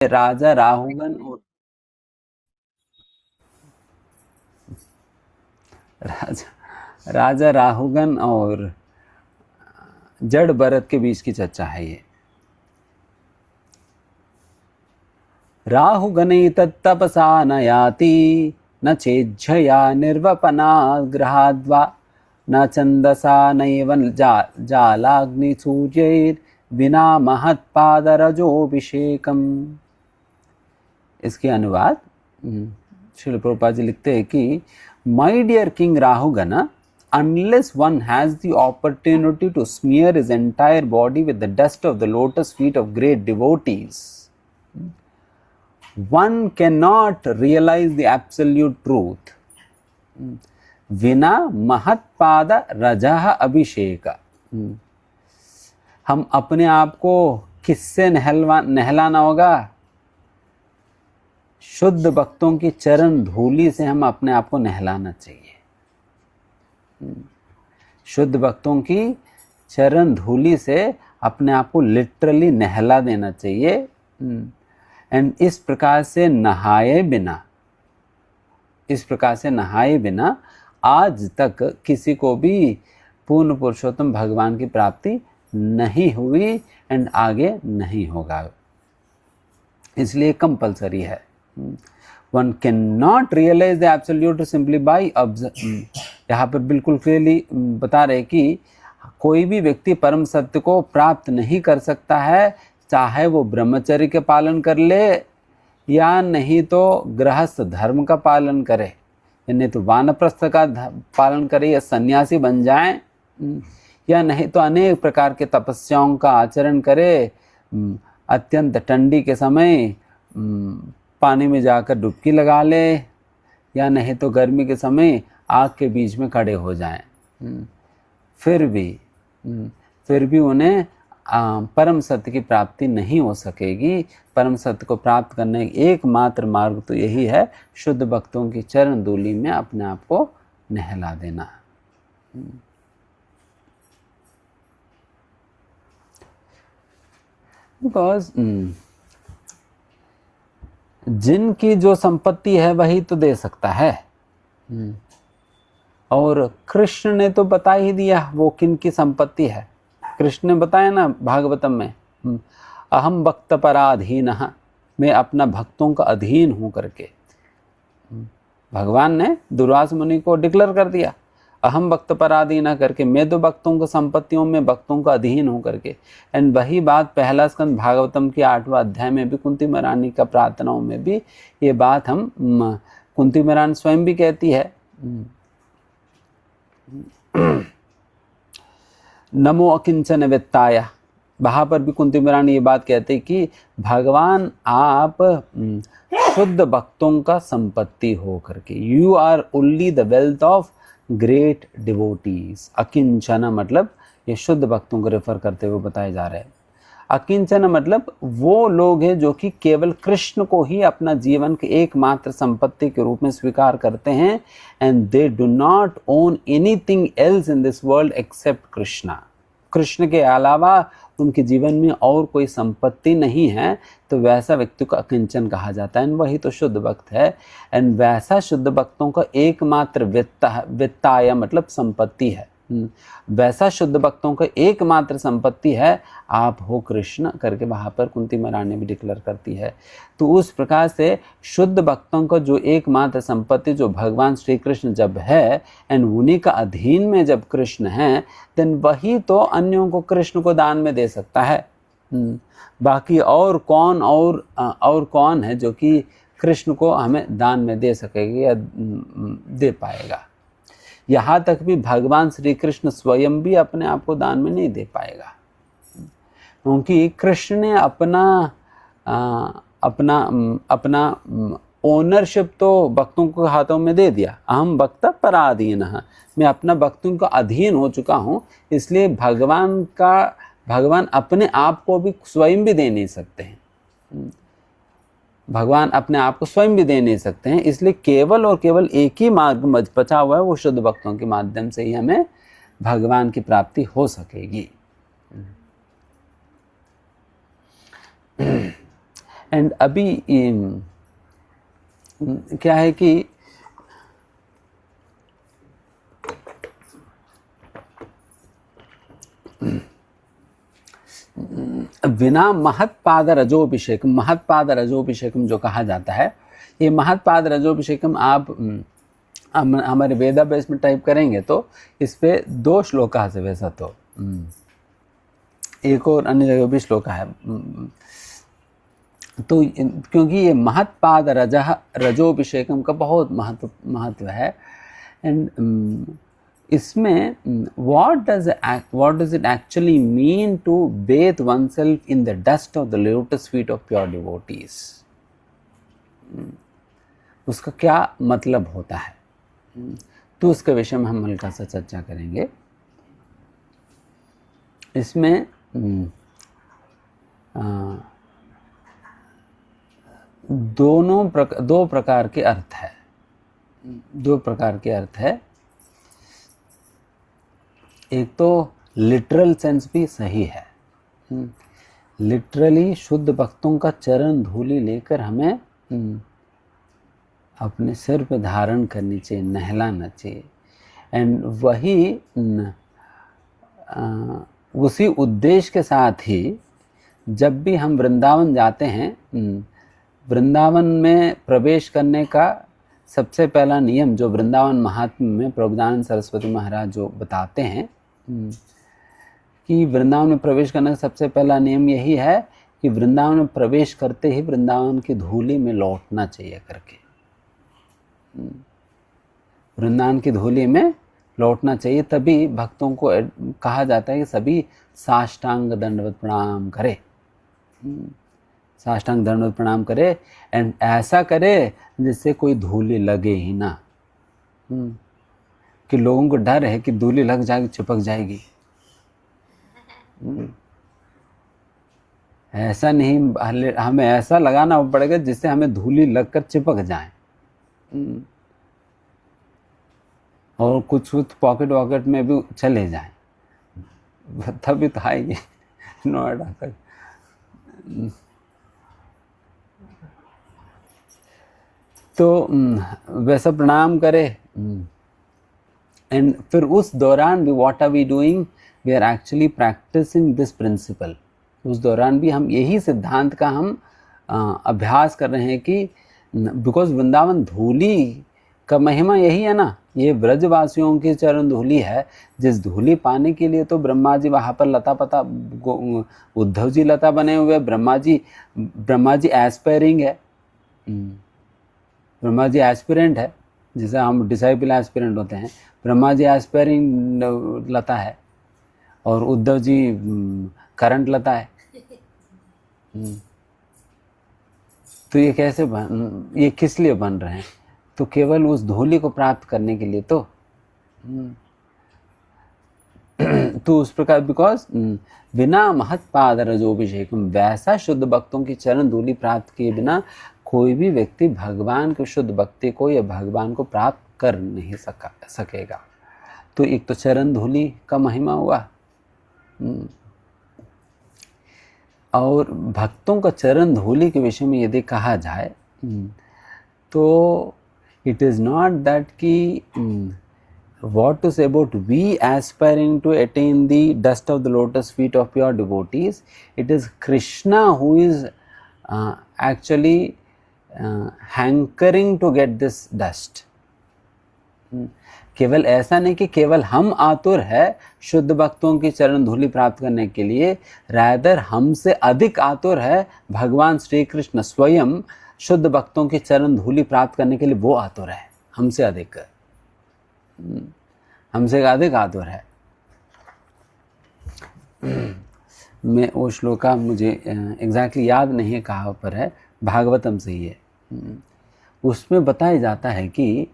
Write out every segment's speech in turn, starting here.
राजा राहुगन और राजा राहुगन और जड़ भरत के बीच की चर्चा है ये। राहुगनै तत्तपसा न याति न चेज्झया निर्वपनाग्रहाद्वा न छन्दसा नैव जालाग्निसूर्यैर्विना महत्पादरजोऽभिषेकम्। इसके अनुवाद श्रील प्रभुपाद जी लिखते हैं कि my dear king Rahugana, unless one has the opportunity to smear his entire body with the dust of the lotus feet of great devotees, one cannot realize the absolute truth. विना महत्पाद रजः अभिषेक। हम अपने आप को किससे नहलाना होगा? शुद्ध भक्तों की चरण धूलि से हम अपने आप को नहलाना चाहिए। शुद्ध भक्तों की चरण धूलि से अपने आप को लिटरली नहला देना चाहिए। एंड इस प्रकार से नहाए बिना आज तक किसी को भी पूर्ण पुरुषोत्तम भगवान की प्राप्ति नहीं हुई एंड आगे नहीं होगा। इसलिए कंपलसरी है। One cannot realize the absolute simply by observing। यहाँ पर बिल्कुल क्लियरली बता रहे कि कोई भी व्यक्ति परम सत्य को प्राप्त नहीं कर सकता है, चाहे वो ब्रह्मचर्य के पालन कर ले या नहीं तो गृहस्थ धर्म का पालन करे, नहीं तो वानप्रस्थ का पालन करे या सन्यासी बन जाए, या नहीं तो अनेक प्रकार के तपस्याओं का आचरण करे, अत्यंत ठंडी के समय पानी में जाकर डुबकी लगा ले, या नहीं तो गर्मी के समय आग के बीच में खड़े हो जाएं, फिर भी उन्हें परम सत्य की प्राप्ति नहीं हो सकेगी। परम सत्य को प्राप्त करने का एकमात्र मार्ग तो यही है, शुद्ध भक्तों की चरण धूलि में अपने आप को नहला देना। बिकॉज जिनकी जो संपत्ति है वही तो दे सकता है, और कृष्ण ने तो बता ही दिया वो किन की संपत्ति है। कृष्ण ने बताया ना भागवतम में, अहम भक्त पराधीन, मैं अपना भक्तों का अधीन हूं करके भगवान ने दुर्वास मुनि को डिक्लेयर कर दिया, अहम भक्त पराधीन करके, मैं तो भक्तों को संपत्तियों में भक्तों का अधीन हूं करके। एंड वही बात पहला स्कंद भागवतम के 8वां अध्याय में भी कुंती महारानी का प्रार्थनाओं में भी ये बात हम कुंती महारानी स्वयं भी कहती है। नमो अकिंचन वित्ताय, वहां पर भी कुंती महारानी ये बात कहते कि भगवान आप शुद्ध भक्तों का संपत्ति हो करके, you are only the wealth of great devotees. अकिंचन मतलब ये शुद्ध भक्तों को रेफर करते हुए बताए जा रहे हैं। अकिंचन मतलब वो लोग हैं जो कि केवल कृष्ण को ही अपना जीवन की एकमात्र संपत्ति के रूप में स्वीकार करते हैं, and they do not own anything else in this world accept Krishna. Krishna के अलावा उनके जीवन में और कोई संपत्ति नहीं है, तो वैसा व्यक्ति को अकिंचन कहा जाता है, वही तो शुद्ध भक्त है। एंड वैसा शुद्ध भक्तों का एकमात्र वित्ताय मतलब संपत्ति है, वैसा शुद्ध भक्तों का एकमात्र संपत्ति है आप हो कृष्ण करके वहां पर कुंती महारानी भी डिक्लेयर करती है। तो उस प्रकार से शुद्ध भक्तों का जो एकमात्र संपत्ति जो भगवान श्री कृष्ण जब है, एंड उन्हीं का अधीन में जब कृष्ण है, देन वही तो अन्यों को कृष्ण को दान में दे सकता है। बाकी और कौन है जो कि कृष्ण को हमें दान में दे सकेगा या दे पाएगा। यहाँ तक भी भगवान श्री कृष्ण स्वयं भी अपने आप को दान में नहीं दे पाएगा, क्योंकि कृष्ण ने अपना ओनरशिप तो भक्तों को हाथों में दे दिया। अहम भक्त पराधीन, मैं अपना भक्तों का अधीन हो चुका हूँ, इसलिए भगवान अपने आप को भी स्वयं भी दे नहीं सकते हैं। भगवान अपने आप को स्वयं भी दे नहीं सकते हैं, इसलिए केवल और केवल एक ही मार्ग बचा हुआ है, वो शुद्ध भक्तों के माध्यम से ही हमें भगवान की प्राप्ति हो सकेगी। एंड अभी क्या है कि बिना महत्पाद रजोभिषेकम, महत्पाद रजोभिषेकम जो कहा जाता है, ये महत्पाद रजोभिषेकम आप हमारे वेदाभ्यास में टाइप करेंगे तो इस पे 2 श्लोक है वैसा तो, एक और अन्य जगह भी श्लोक है। तो क्योंकि ये महत्पाद रजोभिषेकम का बहुत महत्व है। एंड इसमें what does it actually mean to bathe oneself in the dust of the lotus feet of pure devotees? उसका क्या मतलब होता है, तो उसके विषय में हम हल्का सा चर्चा करेंगे। इसमें दो प्रकार के अर्थ है, 2 प्रकार के अर्थ है। एक तो लिटरल सेंस भी सही है, लिटरली शुद्ध भक्तों का चरण धूलि लेकर हमें अपने सिर पे धारण करनी चाहिए, नहलाना चाहिए। एंड वही उसी उद्देश्य के साथ ही जब भी हम वृंदावन जाते हैं, वृंदावन में प्रवेश करने का सबसे पहला नियम जो वृंदावन महात्म्य में प्रभुदानंद सरस्वती महाराज जो बताते हैं कि वृंदावन में प्रवेश करने का सबसे पहला नियम यही है कि वृंदावन में प्रवेश करते ही वृंदावन की धूलि में लौटना चाहिए करके, वृंदावन की धूलि में लौटना चाहिए। तभी भक्तों को कहा जाता है कि सभी साष्टांग दंडवत प्रणाम करे, साष्टांग दंडवत प्रणाम करे। एंड ऐसा करे जिससे कोई धूलि लगे ही ना, कि लोगों को डर है कि धूलि लग जाएगी, चिपक जाएगी। ऐसा नहीं, हमें ऐसा लगाना पड़ेगा जिससे हमें धूलि लगकर चिपक जाए, और कुछ पॉकेट वॉकेट में भी चले जाए, तभी तो आएगी नोएडा तक। तो वैसा प्रणाम करे। एंड फिर उस दौरान भी what are we doing, we are actually practising this principle. उस दौरान भी हम यही सिद्धांत का हम अभ्यास कर रहे हैं कि बिकॉज वृंदावन धूलि का महिमा यही है ना, ये ब्रजवासियों की चरण धूलि है, जिस धूलि पाने के लिए तो ब्रह्मा जी वहाँ पर लता पता, उद्धव जी लता बने हुए, ब्रह्मा जी एस्पायरिंग है, ब्रह्मा जी एस्पिरेंट है, जैसे हम डिसाइपल एस्पिरेंट होते हैं, ब्रह्मा जी एस्पायरिंग लता है और उद्धव जी करंट लता है। तो ये कैसे ये किस लिए बन रहे हैं, तो केवल उस धूलि को प्राप्त करने के लिए। तो उस प्रकार बिकॉज बिना महत्पाद रजोभिषेकम, वैसा शुद्ध भक्तों की चरण धूलि प्राप्त किए बिना कोई भी व्यक्ति भगवान के शुद्ध भक्ति को या भगवान को प्राप्त कर नहीं सकेगा। तो एक तो चरण धूलि का महिमा हुआ, और भक्तों का चरण धूलि के विषय में यदि कहा जाए तो it is not that ki what to say about we aspiring to attain the dust of the lotus feet of pure devotees. It is Krishna who is actually hankering to get this dust. केवल ऐसा नहीं कि केवल हम आतुर है शुद्ध भक्तों की चरण धूलि प्राप्त करने के लिए, रादर हमसे अधिक आतुर है भगवान श्री कृष्ण स्वयं शुद्ध भक्तों की चरण धूलि प्राप्त करने के लिए। वो आतुर है, हमसे अधिक आतुर है। मैं वो श्लोका मुझे एग्जैक्टली याद नहीं है कहाँ पर है, भागवतम से ही है। उसमें बताया जाता है कि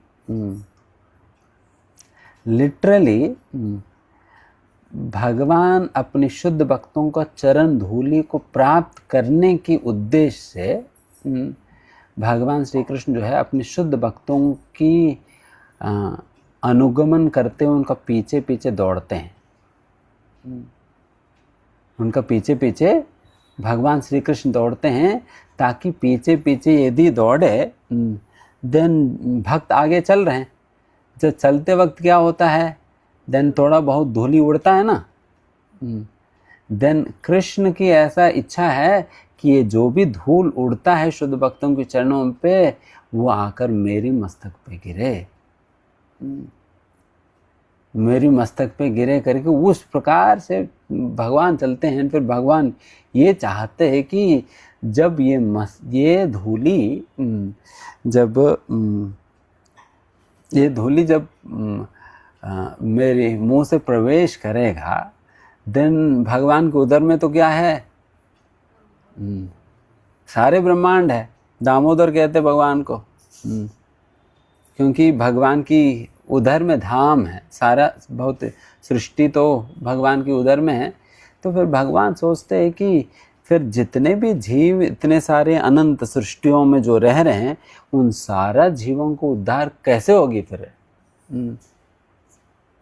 लिटरली भगवान अपने शुद्ध भक्तों का चरण धूलि को प्राप्त करने की उद्देश्य से भगवान श्री कृष्ण जो है अपने शुद्ध भक्तों की अनुगमन करते हुए उनका पीछे पीछे दौड़ते हैं। उनका पीछे पीछे भगवान श्री कृष्ण दौड़ते हैं ताकि पीछे पीछे यदि दौड़े देन भक्त आगे चल रहे हैं, जब चलते वक्त क्या होता है, देन थोड़ा बहुत धूली उड़ता है ना, देन कृष्ण की ऐसा इच्छा है कि ये जो भी धूल उड़ता है शुद्ध भक्तों के चरणों पे, वो आकर मेरी मस्तक पे गिरे, मेरी मस्तक पे गिरे करके उस प्रकार से भगवान चलते हैं। फिर भगवान ये चाहते हैं कि जब ये धूली जब मेरे मुंह से प्रवेश करेगा, देन भगवान के उदर में तो क्या है, सारे ब्रह्मांड है। दामोदर कहते भगवान को, क्योंकि भगवान की उधर में धाम है, सारा बहुत सृष्टि तो भगवान की उधर में है। तो फिर भगवान सोचते हैं कि फिर जितने भी जीव इतने सारे अनंत सृष्टियों में जो रह रहे हैं, उन सारा जीवों को उद्धार कैसे होगी फिर,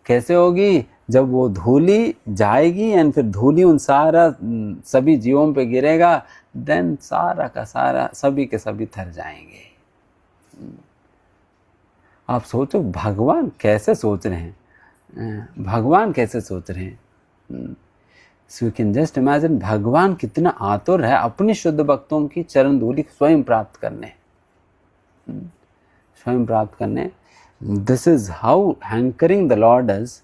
कैसे होगी, जब वो धूली जाएगी एंड फिर धूली उन सारा सभी जीवों पे गिरेगा, देन सारा का सारा सभी के सभी थर जाएंगे। आप सोचो भगवान कैसे सोच रहे हैं, भगवान कैसे सोच रहे हैं। So you can just imagine भगवान कितना आतुर है अपनी शुद्ध भक्तों की चरण धूलि स्वयं प्राप्त करने, स्वयं प्राप्त करने। This is how hankering the Lord is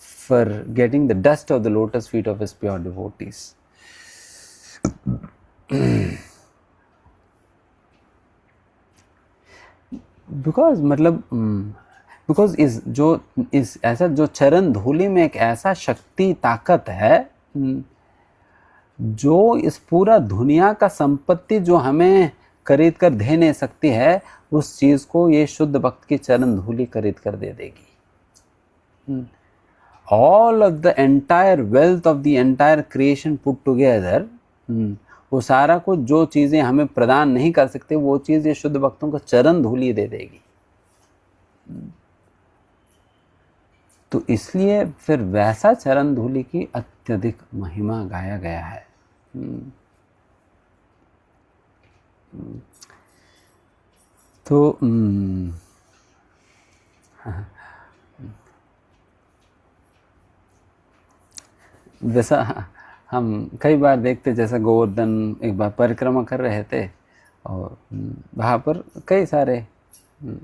for getting the dust of the lotus feet of his pure devotees. Because इस ऐसा जो चरण धूलि में एक ऐसा शक्ति ताकत है जो इस पूरा दुनिया का संपत्ति जो हमें खरीद कर दे नहीं सकती है, उस चीज को ये शुद्ध भक्त की चरण धूलि खरीद कर दे देगी। All of the entire wealth of the entire creation put together, वो सारा कुछ जो चीजें हमें प्रदान नहीं कर सकते, वो चीज ये शुद्ध भक्तों को चरण धूलि दे देगी। तो इसलिए फिर वैसा चरण धूलि की अत्यधिक महिमा गाया गया है। तो वैसा हम कई बार देखते, जैसा गोवर्धन एक बार परिक्रमा कर रहे थे और वहाँ पर कई सारे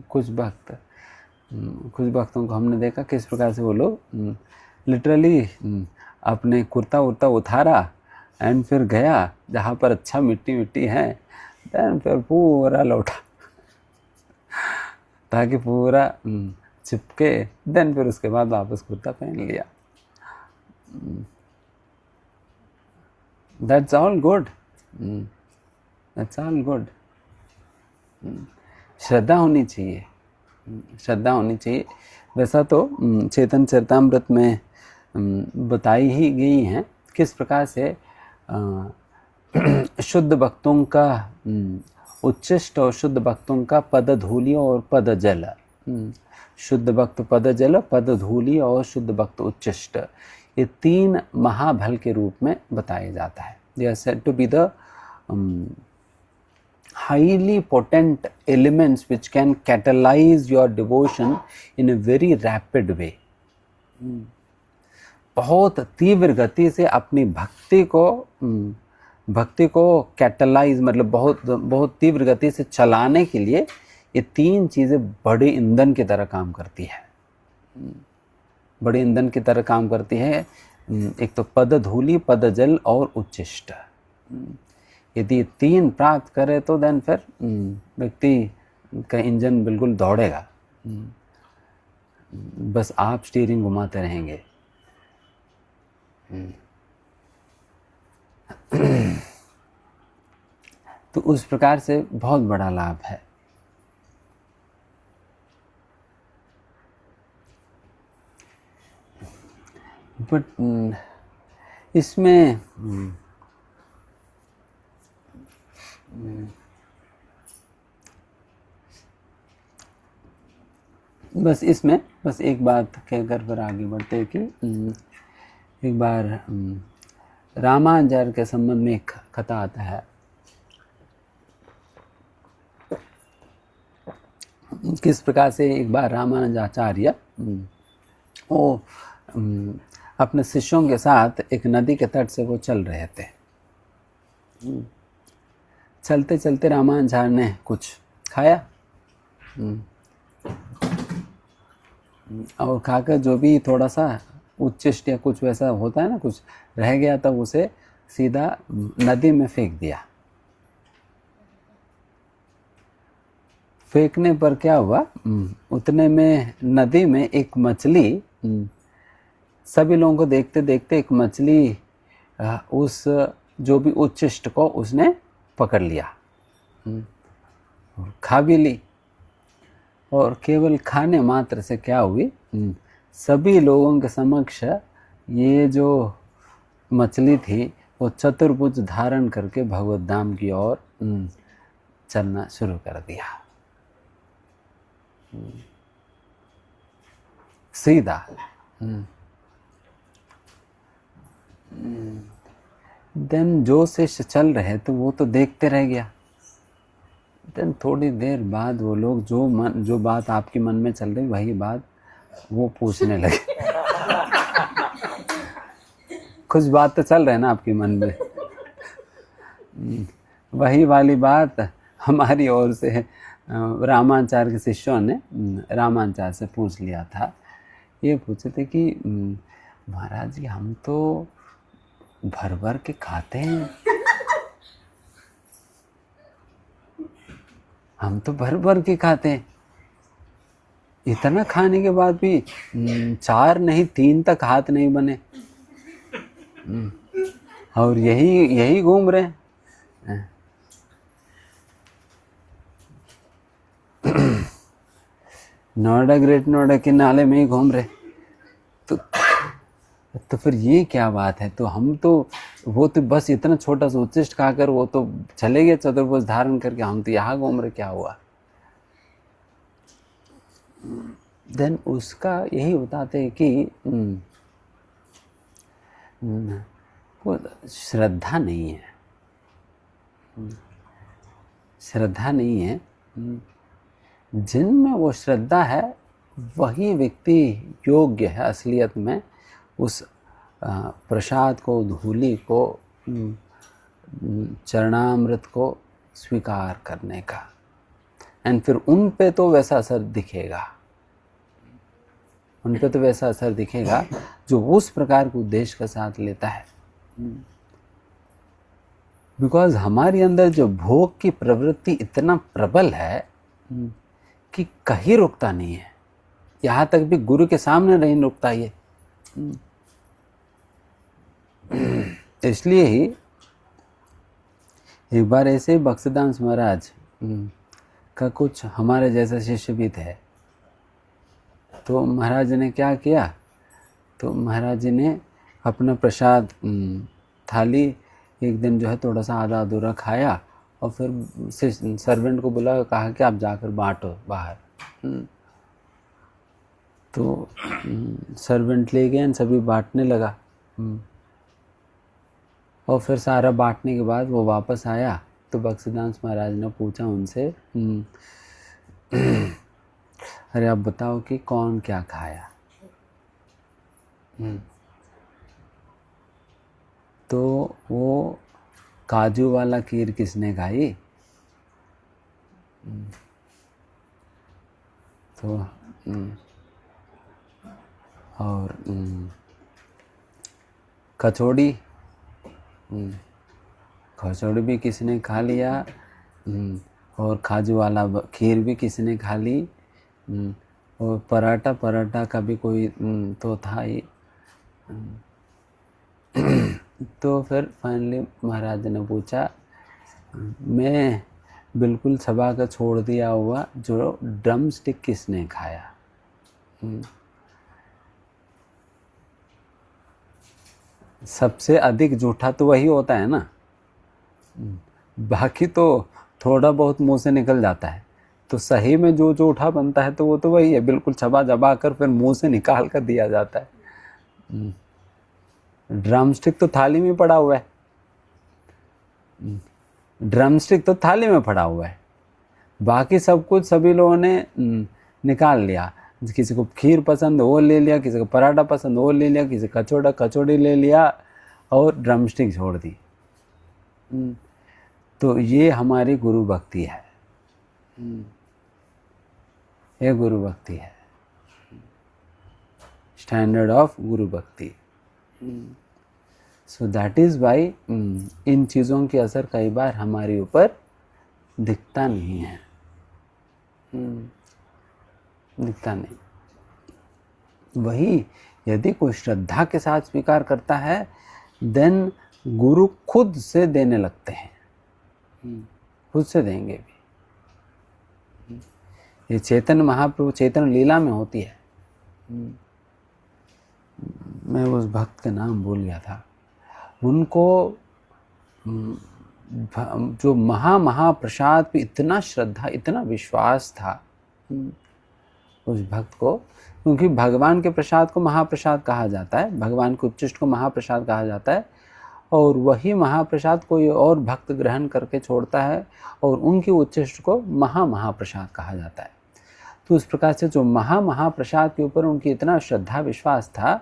कुछ भक्तों को हमने देखा किस प्रकार से वो लोग लिटरली अपने कुर्ता उर्ता उतारा एंड फिर गया जहाँ पर अच्छा मिट्टी है, देन फिर पूरा लौटा ताकि पूरा चिपके, देन फिर उसके बाद वापस कुर्ता पहन लिया। That's all good. That's all good. श्रद्धा होनी चाहिए, श्रद्धा होनी चाहिए। वैसा तो चेतन चरितामृत में बताई ही गई हैं किस प्रकार से शुद्ध भक्तों का उच्चिष्ट और शुद्ध भक्तों का पद धूलि और पद जल, शुद्ध भक्त पद जल, पद धूलि और शुद्ध भक्त उच्चिष्ट, ये तीन महाबल के रूप में बताया जाता है। They are said to be the highly potent elements which can catalyze your devotion in a very rapid way. बहुत तीव्र गति से अपनी भक्ति को कैटलाइज मतलब बहुत तीव्र गति से चलाने के लिए ये तीन चीज़ें बड़े ईंधन की तरह काम करती है, बड़े ईंधन की तरह काम करती है। एक तो पद धूलि, पद जल और उच्चिष्ट। यदि तीन प्राप्त करे तो देन फिर व्यक्ति का इंजन बिल्कुल दौड़ेगा, बस आप स्टीयरिंग घुमाते रहेंगे। तो उस प्रकार से बहुत बड़ा लाभ है। बट इसमें बस एक बात कहकर फिर आगे बढ़ते हैं कि एक बार रामाचार्य के संबंध में एक कथा आता है किस प्रकार से एक बार रामानुजाचार्य वो अपने शिष्यों के साथ एक नदी के तट से वो चल रहे थे। चलते चलते रामानुजाचार्य ने कुछ खाया और खाकर जो भी थोड़ा सा उच्चिष्ट या कुछ वैसा होता है ना, कुछ रह गया, तब उसे सीधा नदी में फेंक दिया। फेंकने पर क्या हुआ, उतने में नदी में एक मछली, सभी लोगों को देखते देखते एक मछली उस जो भी उच्चिष्ट को उसने पकड़ लिया और खा भी ली। और केवल खाने मात्र से क्या हुई, सभी लोगों के समक्ष ये जो मछली थी वो चतुर्भुज धारण करके भगवत धाम की ओर चलना शुरू कर दिया, सीधा। देन जो शिष्य चल रहे तो वो तो देखते रह गया। देन थोड़ी देर बाद वो लोग जो बात आपके मन में चल रही वही बात वो पूछने लगे। कुछ बात तो चल रहे है ना आपके मन में, वही वाली बात हमारी ओर से रामाचार्य के शिष्यों ने रामाचार्य से पूछ लिया था। ये पूछे थे कि महाराज जी हम तो भर भर के खाते हैं, हम तो भर भर के खाते हैं, इतना खाने के बाद भी 4 नहीं 3 तक हाथ नहीं बने, और यही घूम रहे हैं। नोएडा ग्रेट नोएडा के नाले में ही घूम रहे। तो फिर ये क्या बात है। तो हम तो वो तो बस इतना छोटा सा उच्चिष्ट खाकर वो तो चले गए चतुर्भुज धारण करके, हम तो यहाँ घूम रहे, क्या हुआ। देन उसका यही बताते हैं कि वो श्रद्धा नहीं है, श्रद्धा नहीं है। जिनमें वो श्रद्धा है वही व्यक्ति योग्य है असलियत में उस प्रसाद को, धूलि को, चरणामृत को स्वीकार करने का। एंड फिर उन पे तो वैसा असर दिखेगा, उन पे तो वैसा असर दिखेगा जो उस प्रकार के उद्देश्य के साथ लेता है। बिकॉज हमारे अंदर जो भोग की प्रवृत्ति इतना प्रबल है कि कहीं रुकता नहीं है, यहाँ तक भी गुरु के सामने नहीं रुकता ये। इसलिए ही एक बार ऐसे ही बक्सदांस महाराज का कुछ हमारे जैसा शिष्य भी थे। तो महाराज ने क्या किया, तो महाराज जी ने अपना प्रसाद थाली एक दिन जो है थोड़ा सा आधा अधूरा खाया और फिर सर्वेंट को बुला, कहा कि आप जाकर बांटो बाहर। तो सर्वेंट ले गए, सभी बांटने लगा। और फिर सारा बांटने के बाद वो वापस आया तो बक्सदांस महाराज ने पूछा उनसे, अरे आप बताओ कि कौन क्या खाया। तो वो काजू वाला खीर किसने खाई, तो और कचौड़ी, कचौड़ी भी किसने खा लिया, और काजू वाला खीर भी किसने खा ली, और पराठा का भी कोई तो था ही। तो फिर फाइनली महाराज ने पूछा, मैं बिल्कुल छबा कर छोड़ दिया हुआ जो ड्रम स्टिक किसने खाया। सबसे अधिक जूठा तो वही होता है ना, बाकी तो थोड़ा बहुत मुंह से निकल जाता है। तो सही में जो जूठा बनता है तो वो तो वही है, बिल्कुल छबा जबा कर फिर मुंह से निकाल कर दिया जाता है। ड्रम स्टिक तो थाली में पड़ा हुआ है, ड्रम स्टिक तो थाली में पड़ा हुआ है, बाकी सब कुछ सभी लोगों ने निकाल लिया। किसी को खीर पसंद वो ले लिया, किसी को पराठा पसंद वो ले लिया, किसी कचौड़ी ले लिया और ड्रमस्टिक छोड़ दी। तो ये हमारी गुरु भक्ति है, ये गुरु भक्ति है, स्टैंडर्ड ऑफ गुरु भक्ति। सो दैट इज वाई इन चीज़ों की असर कई बार हमारे ऊपर दिखता नहीं है, दिखता नहीं। वही यदि कोई श्रद्धा के साथ स्वीकार करता है, देन गुरु खुद से देने लगते हैं, खुद से देंगे भी। ये चैतन्य महाप्रभु चैतन्य लीला में होती है। मैं उस भक्त का नाम भूल गया था। उनको जो महाप्रसाद पे इतना श्रद्धा, इतना विश्वास था उस भक्त को, क्योंकि भगवान के प्रसाद को महाप्रसाद कहा जाता है, भगवान के उच्चिष्ट को महाप्रसाद कहा जाता है, और वही महाप्रसाद कोई और भक्त ग्रहण करके छोड़ता है और उनकी उच्चिष्ट को महाप्रसाद कहा जाता है। तो उस प्रकार से जो महाप्रसाद के ऊपर उनकी इतना श्रद्धा विश्वास था,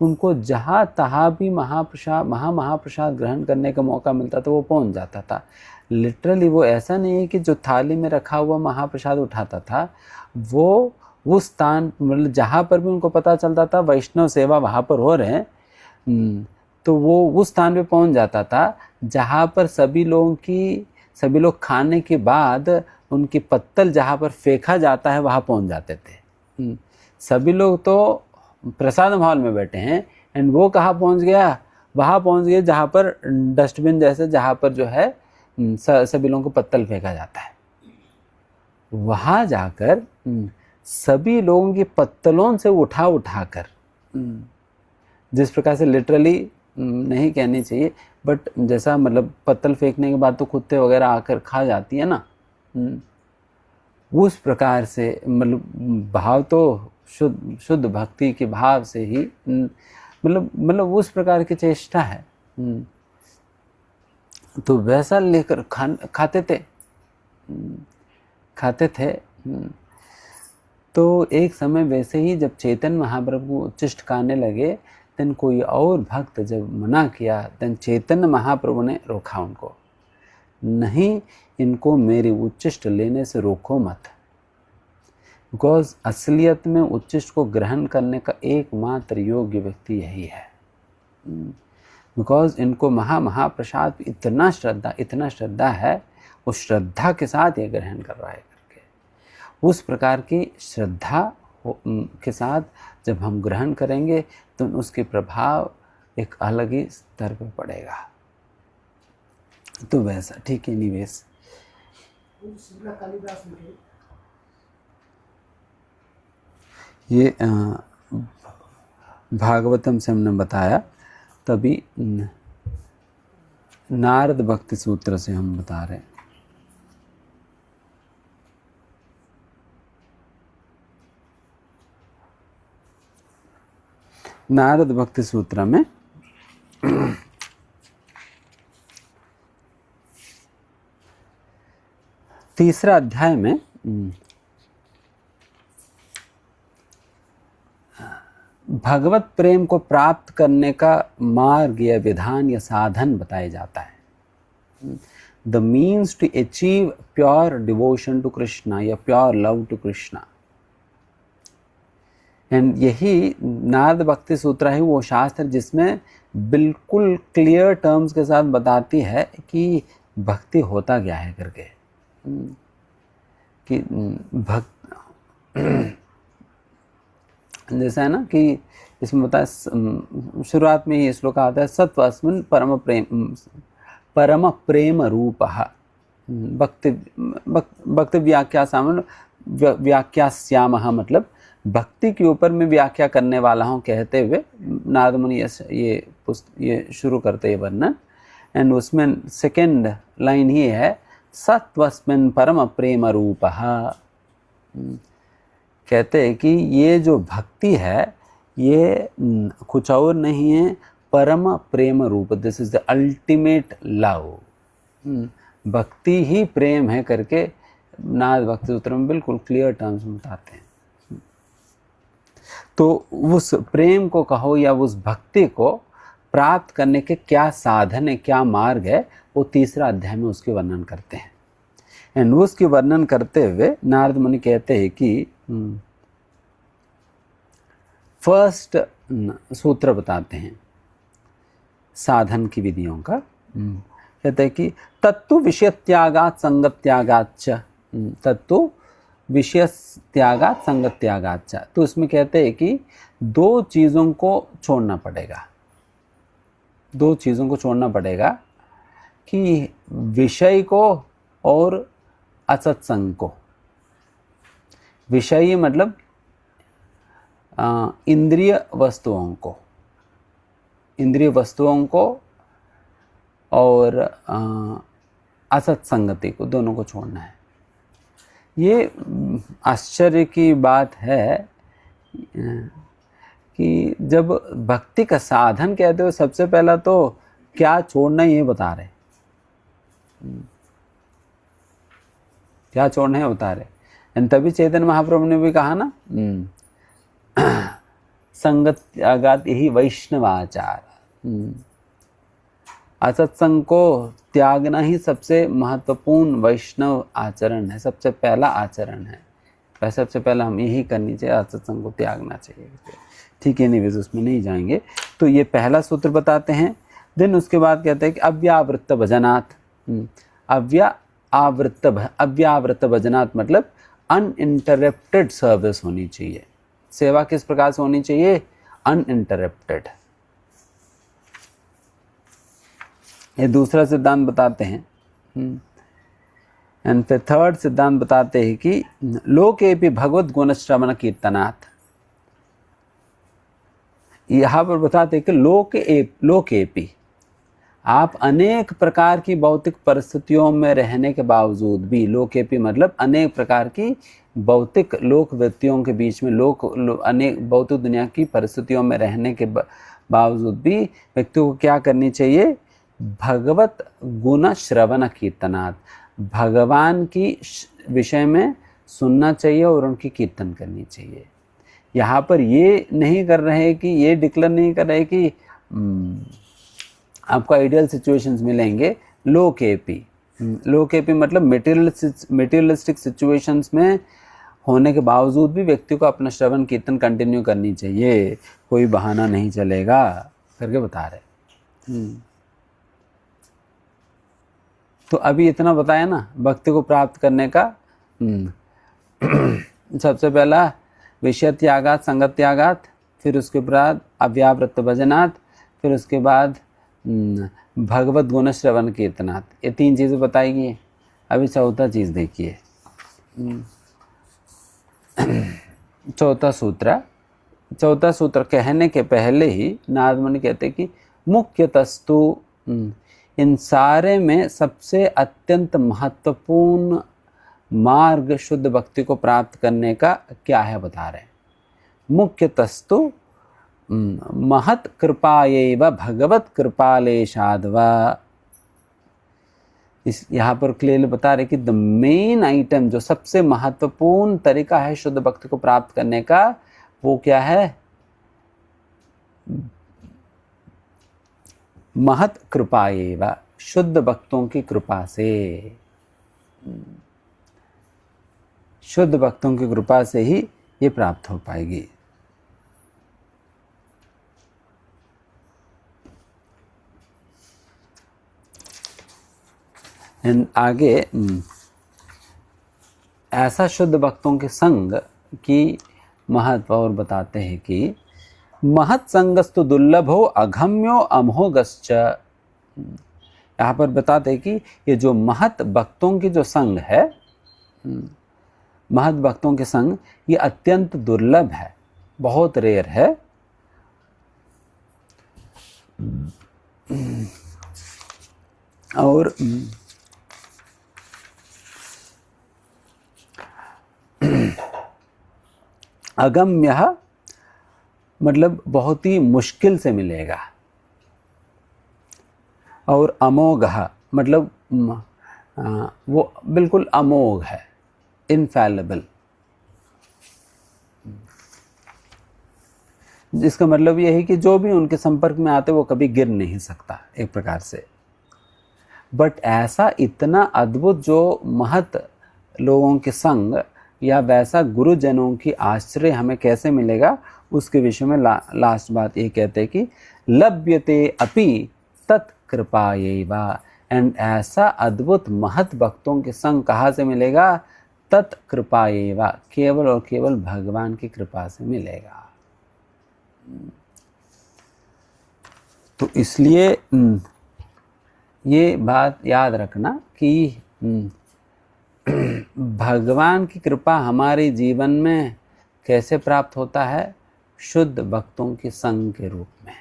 उनको जहाँ तहाँ भी महाप्रसाद ग्रहण करने का मौका मिलता था वो पहुँच जाता था। लिटरली वो ऐसा नहीं है कि जो थाली में रखा हुआ महाप्रसाद उठाता था, वो उस स्थान मतलब जहाँ पर भी उनको पता चलता था वैष्णव सेवा वहाँ पर हो रहे हैं, तो वो उस स्थान पे पहुँच जाता था जहाँ पर सभी लोग खाने के बाद उनकी पत्तल जहाँ पर फेंका जाता है वहाँ पहुँच जाते थे। सभी लोग तो प्रसाद माहौल में बैठे हैं एंड वो कहाँ पहुँच गया, वहाँ पहुँच गए जहाँ पर डस्टबिन जैसे, जहाँ पर जो है सभी लोगों को पत्तल फेंका जाता है। वहाँ जाकर सभी लोगों की पत्तलों से उठा कर, जिस प्रकार से लिटरली नहीं कहनी चाहिए, बट जैसा मतलब पत्तल फेंकने के बाद तो कुत्ते वगैरह आकर खा जाती है ना, उस प्रकार से मतलब भाव तो शुद्ध भक्ति के भाव से ही मतलब उस प्रकार की चेष्टा है। तो वैसा लेकर खाते थे। तो एक समय वैसे ही जब चैतन्य महाप्रभु उच्चिष्ट खाने लगे, तन कोई और भक्त जब मना किया, तन चैतन्य महाप्रभु ने रोका उनको, नहीं, इनको मेरी उच्चिष्ट लेने से रोको मत, बिकॉज असलियत में उच्चिष्ट को ग्रहण करने का एकमात्र योग्य व्यक्ति यही है। बिकॉज इनको महाप्रसाद इतना श्रद्धा है, उस श्रद्धा के साथ ये ग्रहण कर रहा है करके, उस प्रकार की श्रद्धा के साथ जब हम ग्रहण करेंगे तो उसके प्रभाव एक अलग ही स्तर पर पड़ेगा। तो वैसा ठीक है निवेश। ये भागवतम से हमने बताया, तभी नारद भक्ति सूत्र से हम बता रहे हैं। नारद भक्ति सूत्र में तीसरा अध्याय में भगवत प्रेम को प्राप्त करने का मार्ग या विधान या साधन बताया जाता है। The means to achieve pure devotion to Krishna या pure love to Krishna. And यही नारद भक्ति सूत्र है वो शास्त्र जिसमें बिल्कुल क्लियर टर्म्स के साथ बताती है कि भक्ति होता क्या है करके, कि जैसा है ना कि इसमें बताया, शुरुआत में ये श्लोक आता है, सत्वस्मिन् परम प्रेम रूपः भक्ति व्याख्यास्यामः, मतलब भक्ति के ऊपर में व्याख्या करने वाला हूँ कहते हुए नारद मुनि ये शुरू करते हैं वर्णन। एंड उसमें सेकेंड लाइन ही है, सत्वस्मिन् परम प्रेम रूपः। कहते हैं कि ये जो भक्ति है ये कुछ और नहीं है, परम प्रेम रूप, this is the ultimate love. भक्ति ही प्रेम है करके नाथ भक्ति सूत्र में बिल्कुल क्लियर टर्म्स में बताते हैं। तो उस प्रेम को कहो या उस भक्ति को प्राप्त करने के क्या साधन है, क्या मार्ग है, वो तीसरा अध्याय में उसके वर्णन करते हैं। एंड उसकी वर्णन करते हुए नारद मुनि कहते हैं कि फर्स्ट सूत्र बताते हैं साधन की विधियों का। कहते हैं कि तत्तु विषय त्यागात संगत त्यागात च, तत्तु विषय त्यागात संगत त्यागात च। तो उसमें कहते हैं कि दो चीज़ों को छोड़ना पड़ेगा, दो चीज़ों को छोड़ना पड़ेगा कि विषय को और असत्संग को। विषय मतलब इंद्रिय वस्तुओं को, इंद्रिय वस्तुओं को और असत संगति को, दोनों को छोड़ना है। ये आश्चर्य की बात है कि जब भक्ति का साधन कहते हो सबसे पहला तो क्या छोड़ना है ये बता रहे, क्या छोड़ना है बता रहे। एंड तभी चैतन्य महाप्रभु ने भी कहा ना, संगत त्यागात यही वैष्णवाचार। असत्संग को त्यागना ही सबसे महत्वपूर्ण वैष्णव आचरण है, सबसे पहला आचरण है। वह सबसे पहला हम यही करनी चाहिए, असत्संग को त्यागना चाहिए। ठीक है, नहीं उसमें नहीं जाएंगे। तो ये पहला सूत्र बताते हैं। देन उसके बाद कहते हैं कि अव्यावृत्त भजनात्। अव्यावृत्त भजनात् मतलब अनइंटरप्टेड सर्विस होनी चाहिए। सेवा किस प्रकार से होनी चाहिए? अनइंटरप्टेड। ये दूसरा सिद्धांत बताते हैं। एंड फिर थर्ड सिद्धांत बताते हैं कि लोकेपि भगवत गुण श्रवण कीर्तनात्। यहाँ पर बताते हैं कि लोकेपि, आप अनेक प्रकार की भौतिक परिस्थितियों में रहने के बावजूद भी, लोकेपि मतलब अनेक प्रकार की भौतिक लोक वृत्तियों के बीच में, अनेक भौतिक दुनिया की परिस्थितियों में रहने के बावजूद भी व्यक्ति को क्या करनी चाहिए? भगवत गुण श्रवण कीर्तनात्, भगवान की विषय में सुनना चाहिए और उनकी कीर्तन करनी चाहिए। यहाँ पर ये नहीं कर रहे कि, ये डिक्लेयर नहीं कर रहे कि आपको आइडियल सिचुएशंस मिलेंगे। लोकेपि, लोकेपि मतलब मेटीरियलिस्टिक सिचुएशंस में होने के बावजूद भी व्यक्ति को अपना श्रवण कीर्तन कंटिन्यू करनी चाहिए, कोई बहाना नहीं चलेगा करके बता रहे। तो अभी इतना बताया ना भक्ति को प्राप्त करने का। सबसे पहला विषय त्यागात संगत त्यागात, फिर उसके बाद अव्यावृत्त भजनात्, फिर उसके बाद भगवत गुण श्रवण कीर्तनात्। ये तीन चीज़ें बताई गई। अभी चौथा चीज़ देखिए, चौथा सूत्र कहने के पहले ही नारद मुनि कहते कि मुख्यतस्तु, इन सारे में सबसे अत्यंत महत्वपूर्ण मार्ग शुद्ध भक्ति को प्राप्त करने का क्या है बता रहे हैं। मुख्यतस्तु महत् कृपायैव भगवत कृपालेशाद्वा। इस यहाँ पर क्लियरली बता रहे कि द मेन आइटम, जो सबसे महत्वपूर्ण तरीका है शुद्ध भक्ति को प्राप्त करने का, वो क्या है? महत् कृपायैव, शुद्ध भक्तों की कृपा से, शुद्ध भक्तों की कृपा से ही ये प्राप्त हो पाएगी। आगे ऐसा शुद्ध भक्तों के संग की महत्व और बताते हैं कि महत् संगस्तु दुर्लभो अगम्यो अमोघश्च। यहाँ पर बताते हैं कि ये जो महत् भक्तों की जो संग है, महत् भक्तों के संग, ये अत्यंत दुर्लभ है, बहुत रेयर है। और अगम्य मतलब बहुत ही मुश्किल से मिलेगा, और अमोघ मतलब वो बिल्कुल अमोघ है, इनफैलेबल। जिसका मतलब यह है कि जो भी उनके संपर्क में आते वो कभी गिर नहीं सकता एक प्रकार से। बट ऐसा इतना अद्भुत जो महत लोगों के संग या वैसा गुरुजनों की आश्रय हमें कैसे मिलेगा, उसके विषय में लास्ट बात ये कहते हैं कि लभ्यते अपि तत्कृपायैवा। एंड ऐसा अद्भुत महत भक्तों के संग कहाँ से मिलेगा? तत्कृपायैवा, केवल और केवल भगवान की कृपा से मिलेगा। तो इसलिए ये बात याद रखना कि भगवान की कृपा हमारे जीवन में कैसे प्राप्त होता है? शुद्ध भक्तों के संग के रूप में।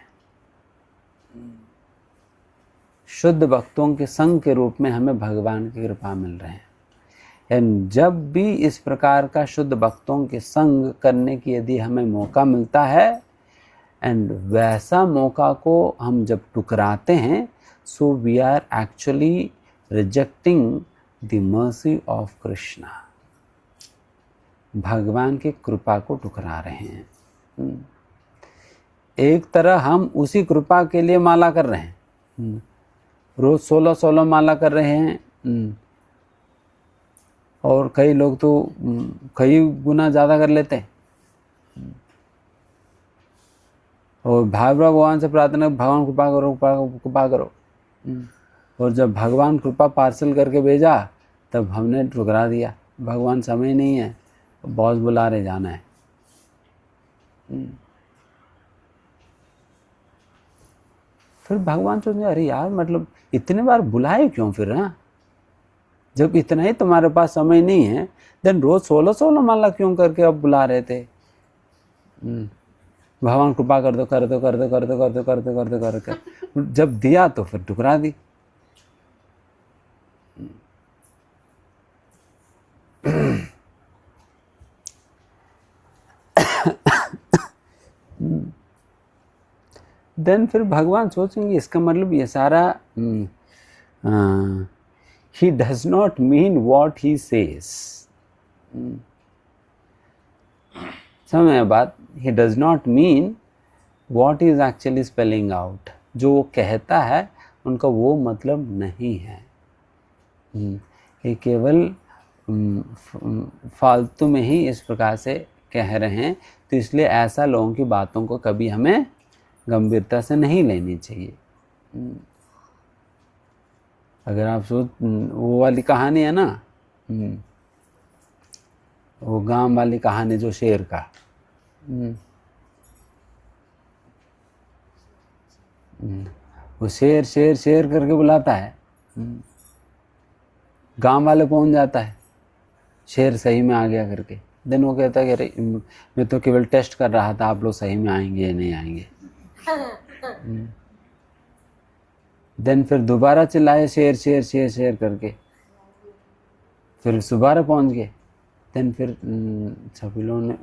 शुद्ध भक्तों के संग के रूप में हमें भगवान की कृपा मिल रहे हैं। एंड जब भी इस प्रकार का शुद्ध भक्तों के संग करने की यदि हमें मौका मिलता है, एंड वैसा मौका को हम जब टुकराते हैं, so we are actually rejecting the mercy of Krishna. भगवान की कृपा को टुकरा रहे हैं। एक तरह हम उसी कृपा के लिए माला कर रहे हैं, रोज 16-16 माला कर रहे हैं, और कई लोग तो कई गुना ज़्यादा कर लेते हैं। और भगवान से प्रार्थना, भगवान कृपा करो, कृपा करो। और जब भगवान कृपा पार्सल करके भेजा तब हमने ठुकरा दिया। भगवान समय नहीं है, बॉस बुला रहे, जाना है। फिर भगवान सोचते अरे यार, मतलब इतने बार बुलाए क्यों फिर? हाँ, जब इतना ही तुम्हारे पास समय नहीं है, देन रोज 16-16 माला क्यों करके अब बुला रहे थे? भगवान कृपा कर दो, कर दो, कर दो, कर दो, कर दो, कर दो, कर दो, कर दो। जब दिया तो फिर ठुकरा दी। देन फिर भगवान सोचेंगे इसका मतलब ये सारा he does not mean what he says। समझ बात? he does not mean what he is actually spelling out। जो वो कहता है उनका वो मतलब नहीं है। ये केवल फालतू में ही इस प्रकार से कह रहे हैं। तो इसलिए ऐसा लोगों की बातों को कभी हमें गंभीरता से नहीं लेनी चाहिए। अगर आप वो वाली कहानी है ना, वो गांव वाली कहानी जो शेर का, वो शेर शेर शेर करके बुलाता है, गांव वाले पहुंच जाता है, शेर सही में आ गया करके। देन वो कहता है कि अरे मैं तो केवल टेस्ट कर रहा था, आप लोग सही में आएंगे या नहीं आएंगे। देन फिर दोबारा चिल्लाए शेर शेर शेर शेर करके, फिर दोबारा पहुंच गए। देन फिर सभी लोगों ने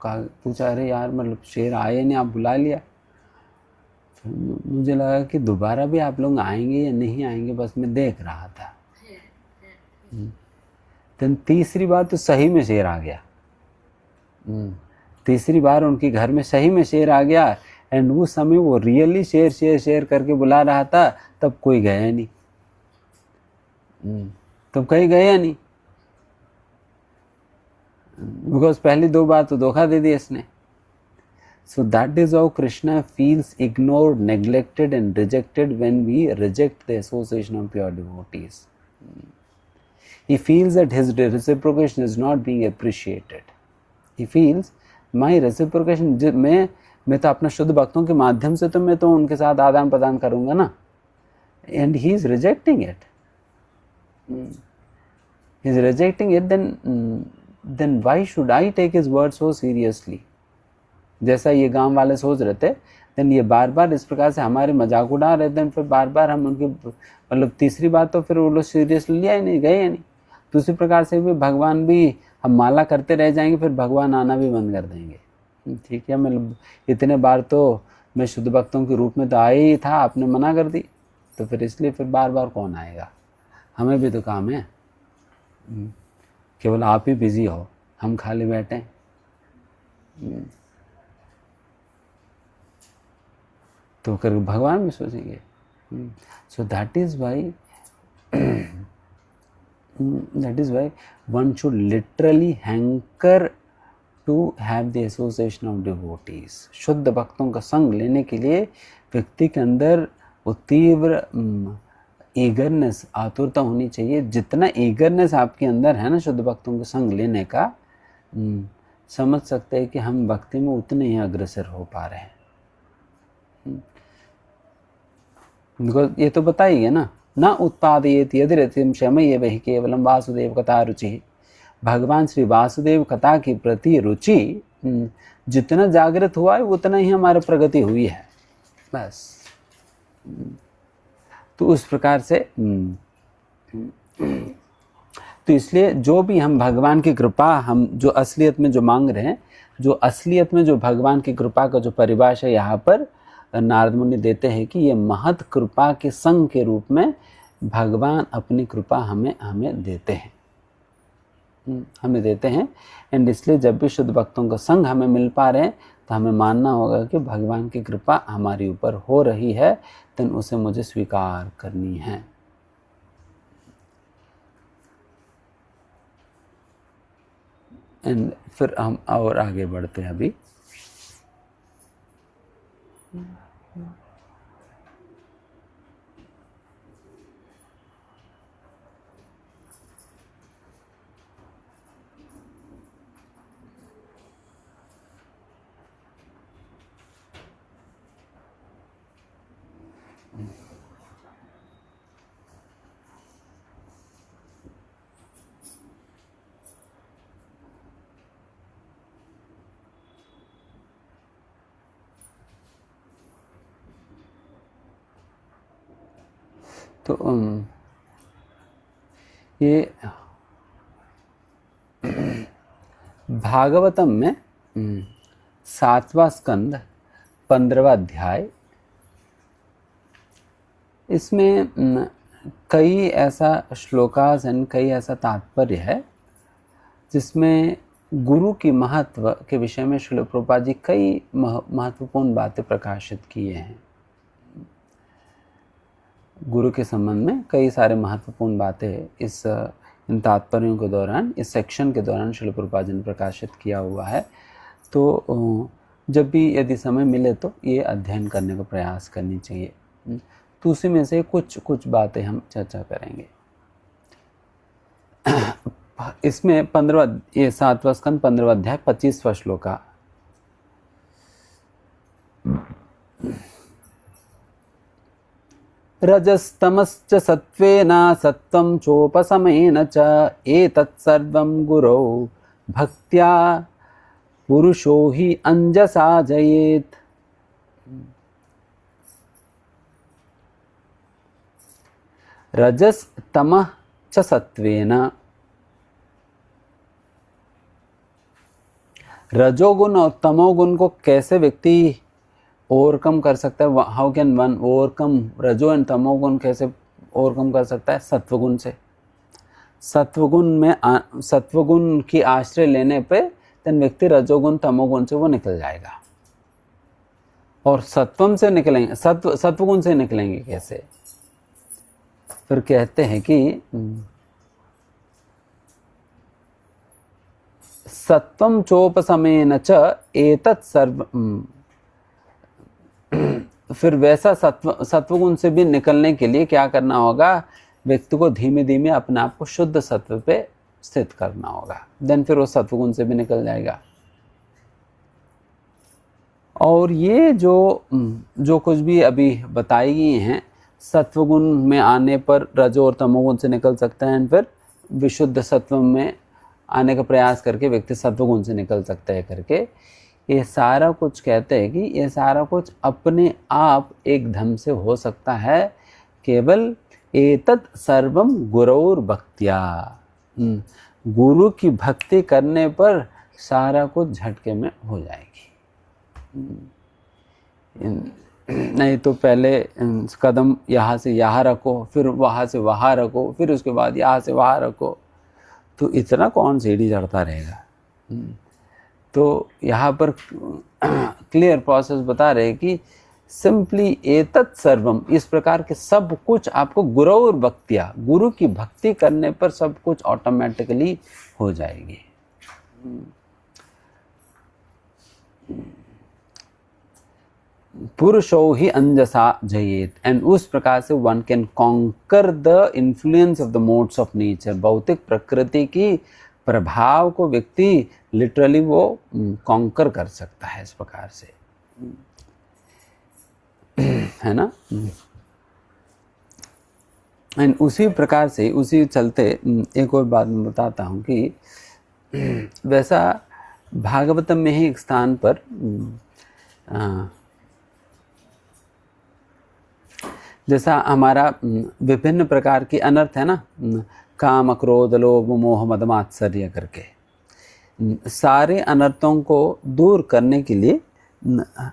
पूछा अरे यार, मतलब शेर आए नहीं, आप बुला लिया। फिर मुझे लगा कि दोबारा भी आप लोग आएंगे या नहीं आएंगे, बस मैं देख रहा था। देन तीसरी बार तो सही में शेर आ गया। तीसरी बार उनके घर में सही में शेर आ गया। एंड उस समय वो रियली शेर शेर शेर करके बुला रहा था, तब कोई गया नहीं, तब कहीं गया नहीं, बिकॉज पहली 2 बार तो धोखा दे दिया इसने। So that is how Krishna feels ignored, neglected and rejected when we reject the association of pure devotees. He feels that his reciprocation is not being appreciated. He feels my reciprocation, मैं तो अपना शुद्ध भक्तों के माध्यम से तो मैं तो उनके साथ आदान प्रदान करूंगा ना, and he is rejecting it. He is rejecting it. Then why should I take his word so seriously? जैसा ये गांव वाले सोच रहे थे, देन ये बार बार इस प्रकार से हमारे मजाक उड़ा रहे थे। फिर बार बार हम उनके, मतलब तीसरी बात तो फिर वो लोग सीरियस लिया ही नहीं, गए ही नहीं। दूसरी प्रकार से भी भगवान भी, हम माला करते रह जाएंगे, फिर भगवान आना भी बंद कर देंगे। ठीक है, मतलब इतने बार तो मैं शुद्ध भक्तों के रूप में तो आया ही था, आपने मना कर दी, तो फिर इसलिए फिर बार बार कौन आएगा? हमें भी तो काम है। केवल आप ही बिजी हो, हम खाली बैठे हैं। तो कर भगवान भी सोचेंगे। So that is why one should literally hanker to have the association of devotees. शुद्ध भक्तों का संग लेने के लिए व्यक्ति के अंदर वो तीव्र ईगरनेस, आतुरता होनी चाहिए। जितना ईगरनेस आपके अंदर है ना शुद्ध भक्तों का संग लेने का, समझ सकते हैं कि हम भक्ति में उतने ही अग्रसर हो पा रहे हैं। बिकॉज ये तो बताइए ना, न उत्पादयेत यदि रतिम शमये वही केवलम वासुदेव कथा रुचि। भगवान श्री वासुदेव कथा की प्रति रुचि जितना जागृत हुआ है उतना ही हमारी प्रगति हुई है, बस। तो उस प्रकार से तो इसलिए जो भी हम भगवान की कृपा, हम जो असलियत में जो मांग रहे हैं, जो असलियत में जो भगवान की कृपा का जो परिभाषा यहाँ पर नारद मुनि देते हैं कि ये महत कृपा के संग के रूप में भगवान अपनी कृपा हमें देते हैं, हमें देते हैं। एंड इसलिए जब भी शुद्ध भक्तों का संग हमें मिल पा रहे हैं तो हमें मानना होगा कि भगवान की कृपा हमारी ऊपर हो रही है, तो उसे मुझे स्वीकार करनी है। एंड फिर हम और आगे बढ़ते हैं अभी। तो ये भागवतम में 7वां स्कंद 15वां अध्याय, इसमें कई ऐसा श्लोकास एंड कई ऐसा तात्पर्य है जिसमें गुरु की महत्व के विषय में श्रील प्रभुपाद जी कई महत्वपूर्ण बातें प्रकाशित किए हैं। गुरु के संबंध में कई सारे महत्वपूर्ण बातें इन तात्पर्यों के दौरान, इस सेक्शन के दौरान श्रील प्रभुपाद जी ने प्रकाशित किया हुआ है। तो जब भी यदि समय मिले तो ये अध्ययन करने का प्रयास करनी चाहिए। तो उसी में से कुछ बातें हम चर्चा करेंगे। इसमें 7वां स्कंद 15वां अध्याय 25वां श्लोका। रजस्तमश्च सत्त्वेन सत्त्वं चोपशमेन च एतत् सर्वं गुरौ भक्त्या पुरुषो हि अंजसा जयेत्। रजस तमः च सत्त्वेन, रजोगुण और तमोगुण को कैसे व्यक्ति ओवरकम कर सकता है? हाउ कैन वन ओवरकम रजो एंड तमोगुण? कैसे ओवरकम कर सकता है? सत्वगुण से। सत्वगुण की आश्रय लेने पे तन व्यक्ति रजोगुण तमोगुण से वो निकल जाएगा। और सत्वम से निकलेंगे, सत्वगुण से निकलेंगे कैसे? फिर कहते हैं कि सत्वम चोपशमेन च एतत् सर्व, फिर वैसा सत्वगुण से भी निकलने के लिए क्या करना होगा? व्यक्ति को धीमे धीमे अपने आप को शुद्ध सत्व पे स्थित करना होगा, देन फिर वो सत्वगुण से भी निकल जाएगा। और ये जो कुछ भी अभी बताई गई हैं, सत्वगुण में आने पर रजो और तमोगुण से निकल सकता है, एंड फिर विशुद्ध सत्व में आने का प्रयास करके व्यक्ति सत्वगुण से निकल सकता है करके, ये सारा कुछ कहते हैं कि ये सारा कुछ अपने आप एक ढंग से हो सकता है केवल एतत् सर्वम गुरौर भक्त्या। गुरु की भक्ति करने पर सारा कुछ झटके में हो जाएगी। नहीं तो पहले कदम यहाँ से यहाँ रखो, फिर वहाँ से वहाँ रखो, फिर उसके बाद यहाँ से वहाँ रखो, तो इतना कौन सीढ़ी चढ़ता रहेगा। तो यहाँ पर क्लियर प्रोसेस बता रहे कि सिंपली एतत् सर्वम, इस प्रकार के सब कुछ आपको गुरौर भक्तिया, गुरु की भक्ति करने पर सब कुछ ऑटोमेटिकली हो जाएगी। पुरुषो ही अंजसा जयेत, एंड उस प्रकार से one can conquer the influence of the modes of nature. भौतिक प्रकृति की प्रभाव को व्यक्ति लिटरली वो कॉन्कर कर सकता है इस प्रकार से, है ना। एंड उसी प्रकार से, उसी चलते एक और बात मैं बताता हूँ कि वैसा भागवतम में ही एक स्थान पर जैसा हमारा विभिन्न प्रकार की अनर्थ है ना, काम, क्रोध, लोभ, मोह, मद, मात्सर्य करके, सारे अनर्थों को दूर करने के लिए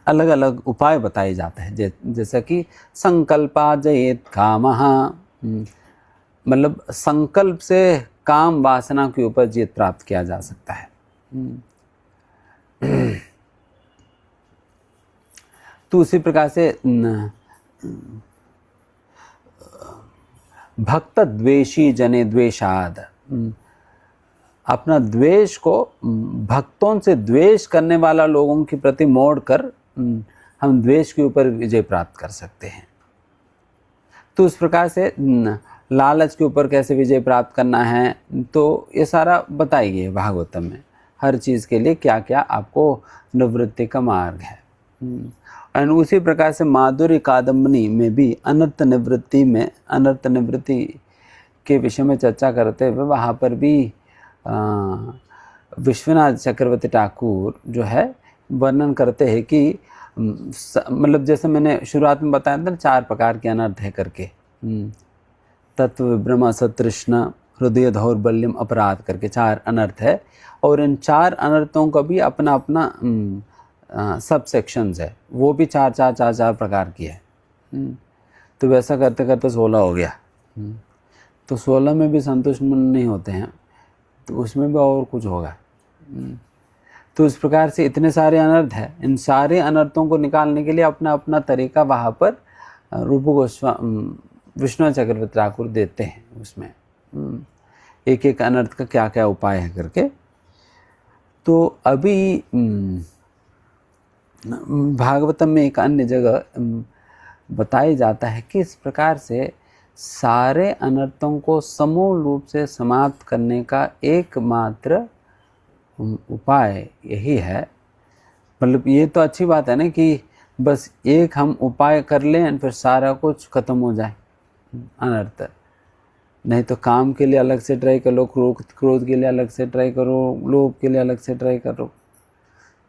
अलग अलग उपाय बताए जाते हैं। जैसा कि संकल्पा जयेत कामः, मतलब संकल्प से काम वासना के ऊपर जीत प्राप्त किया जा सकता है। तो उसी प्रकार से भक्त द्वेषी जने द्वेषाद, अपना द्वेष को भक्तों से द्वेष करने वाला लोगों के प्रति मोड़ कर हम द्वेष के ऊपर विजय प्राप्त कर सकते हैं। तो उस प्रकार से लालच के ऊपर कैसे विजय प्राप्त करना है, तो ये सारा बताइए भागवतम में, हर चीज़ के लिए क्या क्या आपको निवृत्ति का मार्ग है। और उसी प्रकार से माधुर्य कादम्बनी में भी अनर्थ निवृत्ति के विषय में चर्चा करते हुए वहाँ पर भी विश्वनाथ चक्रवर्ती ठाकुर जो है वर्णन करते हैं कि मतलब जैसे मैंने शुरुआत में बताया था 4 प्रकार के अनर्थ है करके, तत्व विभ्रम, असतृष्ण, हृदय दौर्बल्यम, अपराध करके 4 अनर्थ है। और इन 4 अनर्थों का भी अपना अपना सब सेक्शंस है, वो भी 4 प्रकार की है। तो वैसा करते करते 16 हो गया। तो 16 में भी संतुष्ट नहीं होते हैं, तो उसमें भी और कुछ होगा। तो इस प्रकार से इतने सारे अनर्थ है, इन सारे अनर्थों को निकालने के लिए अपना अपना तरीका वहाँ पर रूप गोस्वामी विष्णु चक्रवर्ती ठाकुर देते हैं। उसमें एक एक अनर्थ का क्या क्या उपाय है करके। तो अभी भागवतम में एक अन्य जगह बताया जाता है कि इस प्रकार से सारे अनर्थों को समूल रूप से समाप्त करने का एकमात्र उपाय यही है। मतलब ये तो अच्छी बात है ना कि बस एक हम उपाय कर लें और फिर सारा कुछ खत्म हो जाए अनर्थ। नहीं तो काम के लिए अलग से ट्राई करो, क्रोध के लिए अलग से ट्राई करो, लोभ के लिए अलग से ट्राई करो,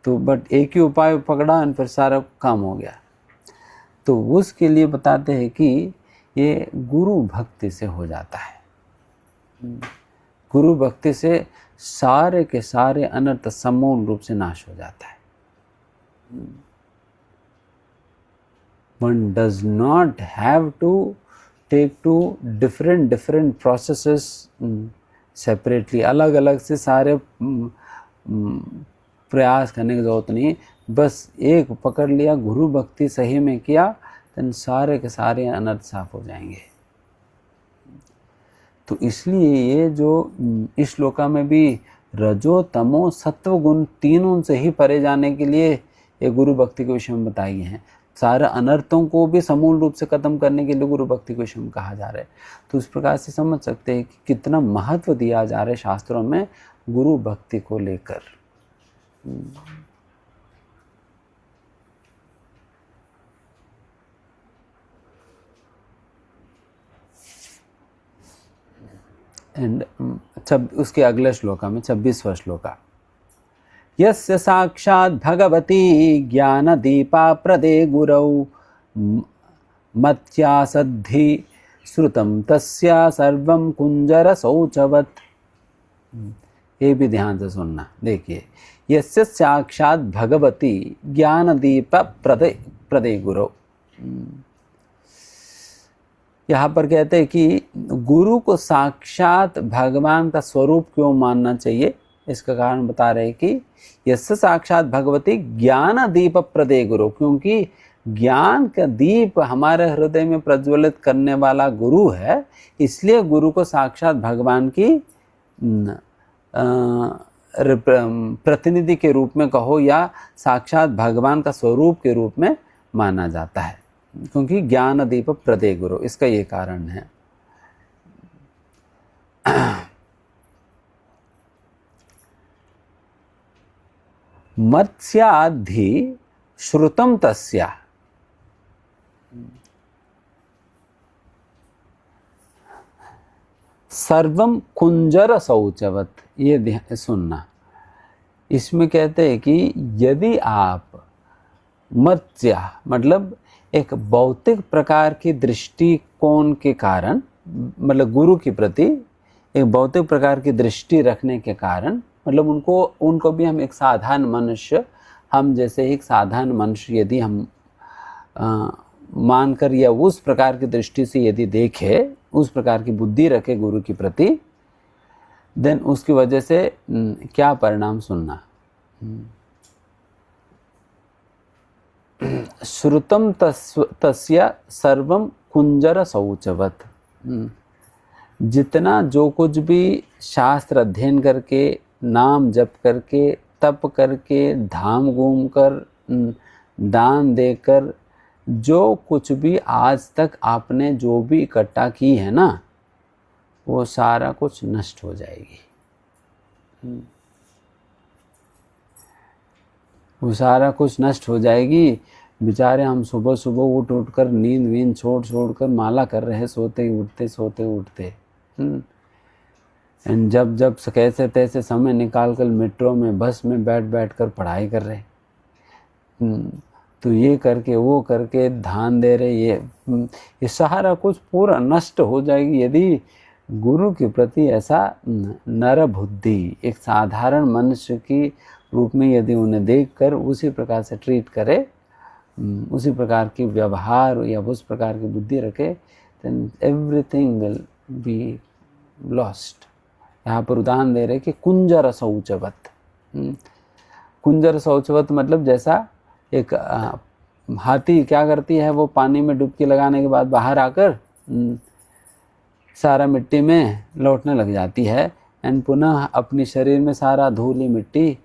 तो बट एक ही उपाय पकड़ा और फिर सारा काम हो गया। तो उसके लिए बताते हैं कि ये गुरु भक्ति से हो जाता है। गुरु भक्ति से सारे के सारे अनर्थ समूल रूप से नाश हो जाता है। One does not have to take to different processes separately, अलग अलग से सारे प्रयास करने की जरूरत नहीं। बस एक पकड़ लिया, गुरु भक्ति सही में किया, तो सारे के सारे अनर्थ साफ हो जाएंगे। तो इसलिए ये जो इस श्लोका में भी रजो तमो सत्व गुण तीनों से ही परे जाने के लिए ये गुरु भक्ति के विषय में बताई हैं। सारे अनर्थों को भी समूल रूप से खत्म करने के लिए गुरु भक्ति के विषय में कहा जा रहा है। तो इस प्रकार से समझ सकते हैं कि कितना महत्व दिया जा रहा है शास्त्रों में गुरु भक्ति को लेकर। एंड उसके अगले श्लोका में 26वां श्लोका, यस्य साक्षात् भगवती ज्ञानदीपा प्रदे गुरौ मत्यासद्धि श्रुतं तस्या सर्वं कुंजर शौचवत्। ये भी ध्यान से सुनना। देखिए, यस्य साक्षात् भगवती ज्ञानदीप प्रदे गुरौ, यहाँ पर कहते हैं कि गुरु को साक्षात भगवान का स्वरूप क्यों मानना चाहिए, इसका कारण बता रहे कि यस्य साक्षात भगवती ज्ञान दीप प्रदे गुरु, क्योंकि ज्ञान का दीप हमारे हृदय में प्रज्वलित करने वाला गुरु है, इसलिए गुरु को साक्षात भगवान की प्रतिनिधि के रूप में कहो या साक्षात भगवान का स्वरूप के रूप में माना जाता है, क्योंकि ज्ञान दीप प्रदे गुरु, इसका ये कारण है। मत्स्याद्धि श्रुतम तस्या, सर्वम कुंजर शौचवत, ये सुनना। इसमें कहते हैं कि यदि आप मत्स्य मतलब एक भौतिक प्रकार की दृष्टिकोण के कारण, मतलब गुरु के प्रति एक भौतिक प्रकार की दृष्टि रखने के कारण, मतलब उनको भी हम एक साधारण मनुष्य, हम जैसे एक साधारण मनुष्य यदि हम मानकर या उस प्रकार की दृष्टि से यदि देखे, उस प्रकार की बुद्धि रखे गुरु के प्रति, देन उसकी वजह से क्या परिणाम सुनना। श्रुतम तस्य सर्वम कुंजर शौचवत, जितना जो कुछ भी शास्त्र अध्ययन करके, नाम जप करके, तप करके, धाम घूम कर, दान देकर, जो कुछ भी आज तक आपने जो भी इकट्ठा की है ना, वो सारा कुछ नष्ट हो जाएगी। वो सारा कुछ नष्ट हो जाएगी। बेचारे हम सुबह सुबह उठ कर नींद वींद छोड़ कर माला कर रहे, सोते उठते सोते उठते, एंड जब कैसे तैसे समय निकाल कर मेट्रो में बस में बैठ कर पढ़ाई कर रहे, तो ये करके वो करके ध्यान दे रहे, ये सारा कुछ पूरा नष्ट हो जाएगी यदि गुरु के प्रति ऐसा नर बुद्धि, एक साधारण मनुष्य की रूप में यदि उन्हें देखकर उसी प्रकार से ट्रीट करे, उसी प्रकार की व्यवहार या उस प्रकार की बुद्धि रखे, then everything will be lost। यहाँ पर उदाहरण दे रहे कि कुंजर शौचवत। कुंजर शौचवत मतलब जैसा एक हाथी क्या करती है, वो पानी में डुबकी लगाने के बाद बाहर आकर सारा मिट्टी में लौटने लग जाती है, एंड पुनः अपने शरीर में सारा धूली मिट्टी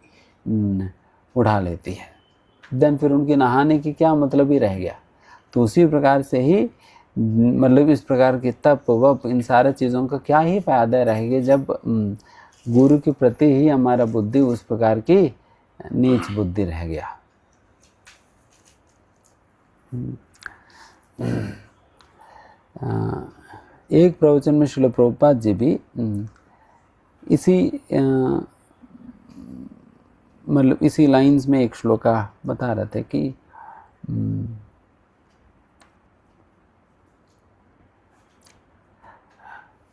उठा लेती है, देन फिर उनकी नहाने की क्या मतलब ही रह गया। तो उसी प्रकार से ही मतलब इस प्रकार के तप वप इन सारे चीज़ों का क्या ही फायदा रहेगा जब गुरु के प्रति ही हमारा बुद्धि उस प्रकार की नीच बुद्धि रह गया। एक प्रवचन में श्रील प्रभुपाद जी भी इसी मतलब इसी लाइंस में एक श्लोका बता रहे थे कि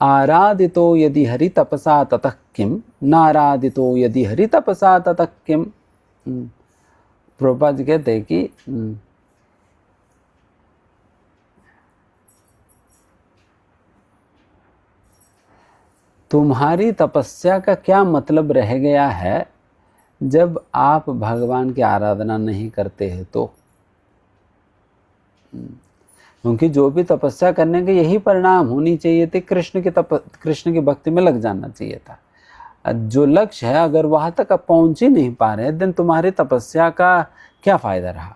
आराधितो यदि हरि तपसा ततः किम, नाराधितो यदि हरि तपसा ततः किम। प्रभुपाद जी कहते हैं कि तुम्हारी तपस्या का क्या मतलब रह गया है जब आप भगवान की आराधना नहीं करते हैं तो, क्योंकि जो भी तपस्या करने के यही परिणाम होनी चाहिए थे, कृष्ण की भक्ति में लग जाना चाहिए था। जो लक्ष्य है अगर वहां तक आप पहुंच ही नहीं पा रहे, देन तुम्हारी तपस्या का क्या फायदा रहा।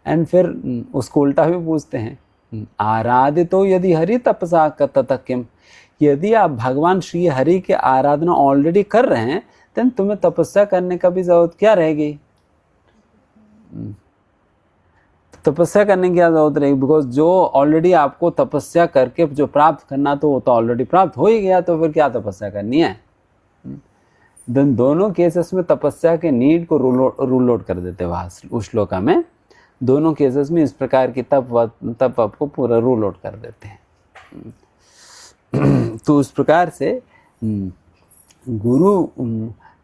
एंड फिर उसको उल्टा भी पूछते हैं, आराधितो यदि हरि तपसा ततः किम, यदि आप भगवान श्री हरि की आराधना ऑलरेडी कर रहे हैं, देन तुम्हें तपस्या करने का भी जरूरत क्या रहेगी। तपस्या करने की क्या जरूरत रहेगी, बिकॉज जो ऑलरेडी आपको तपस्या करके जो प्राप्त करना तो वो तो ऑलरेडी प्राप्त हो ही गया, तो फिर क्या तपस्या करनी है। देन दोनों केसेस में तपस्या के नीड को रूल आउट कर देते वहां उस श्लोका में, दोनों केसेस में इस प्रकार की तप आपको पूरा रूल आउट कर देते हैं। तो उस प्रकार से गुरु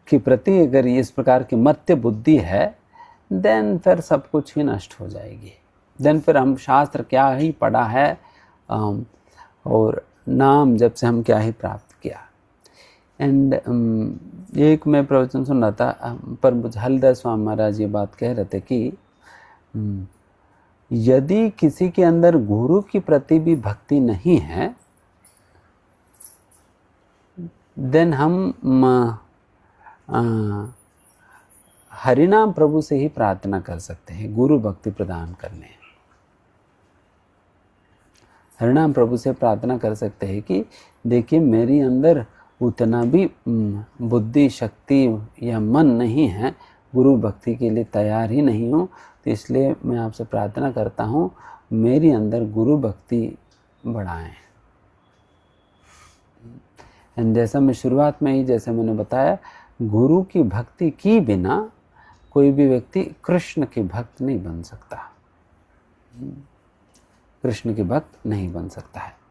के प्रति अगर इस प्रकार की मत्य बुद्धि है, देन फिर सब कुछ ही नष्ट हो जाएगी। देन फिर हम शास्त्र क्या ही पढ़ा है, और नाम जब से हम क्या ही प्राप्त किया। एंड एक मैं प्रवचन सुन रहा था, पर मुझे हलदास स्वामी महाराज ये बात कह रहे थे कि यदि किसी के अंदर गुरु की प्रति भी भक्ति नहीं है, देन हम हरिनाम प्रभु से ही प्रार्थना कर सकते हैं गुरु भक्ति प्रदान करने। हरिनाम प्रभु से प्रार्थना कर सकते हैं कि देखिए मेरी अंदर उतना भी बुद्धि शक्ति या मन नहीं है, गुरु भक्ति के लिए तैयार ही नहीं हूँ, तो इसलिए मैं आपसे प्रार्थना करता हूँ मेरी अंदर गुरु भक्ति बढ़ाएं। एंड जैसा मैं शुरुआत में ही जैसे मैंने बताया, गुरु की भक्ति की बिना कोई भी व्यक्ति कृष्ण के भक्त नहीं बन सकता, कृष्ण के भक्त नहीं बन सकता है।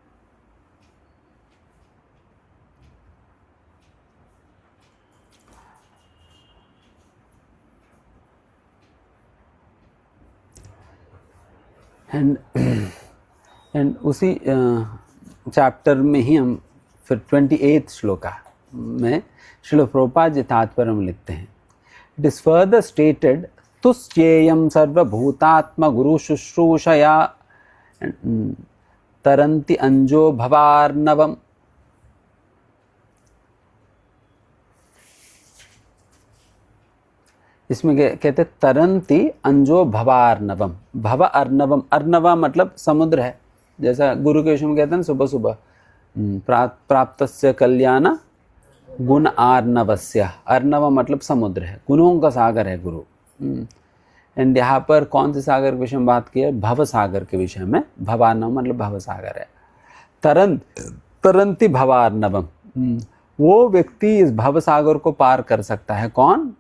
एंड उसी चैप्टर में ही हम फिर 28 श्लोका में श्रील प्रभुपाद जी तात्पर्य में लिखते हैं, इट इज फर्दर स्टेटेड तुस्येयम सर्वभूतात्मा गुरु शुश्रूषया तरंति अंजो भवार्णवम। इसमें कहते तरंति अंजो भवार्णवम। भव अर्णवम, अर्णवा मतलब समुद्र है, जैसा गुरु के विषय में कहते हैं सुबह सुबह प्राप्तस्य कल्याण गुण आर्णवस्य। अर्णव मतलब समुद्र है, गुणों का सागर है गुरु। एंड यहाँ पर कौन से सागर के विषय में बात की है? भव सागर के विषय में। भवार्णव मतलब भव सागर है। तरंति भवार्णवम, वो व्यक्ति इस भव सागर को पार कर सकता है। कौन?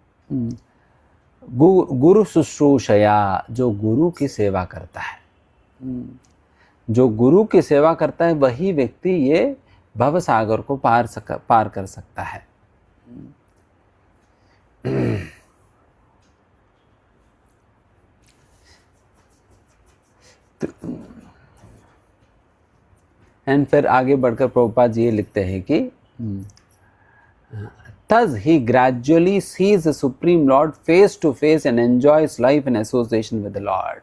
गुरु शुश्रूषया, जो गुरु की सेवा करता है। जो गुरु की सेवा करता है वही व्यक्ति ये भव सागर को पार कर सकता है। एंड फिर आगे बढ़कर प्रभुपाद जी ये लिखते हैं कि thus he gradually sees the Supreme Lord face to face and enjoys life in association with the Lord.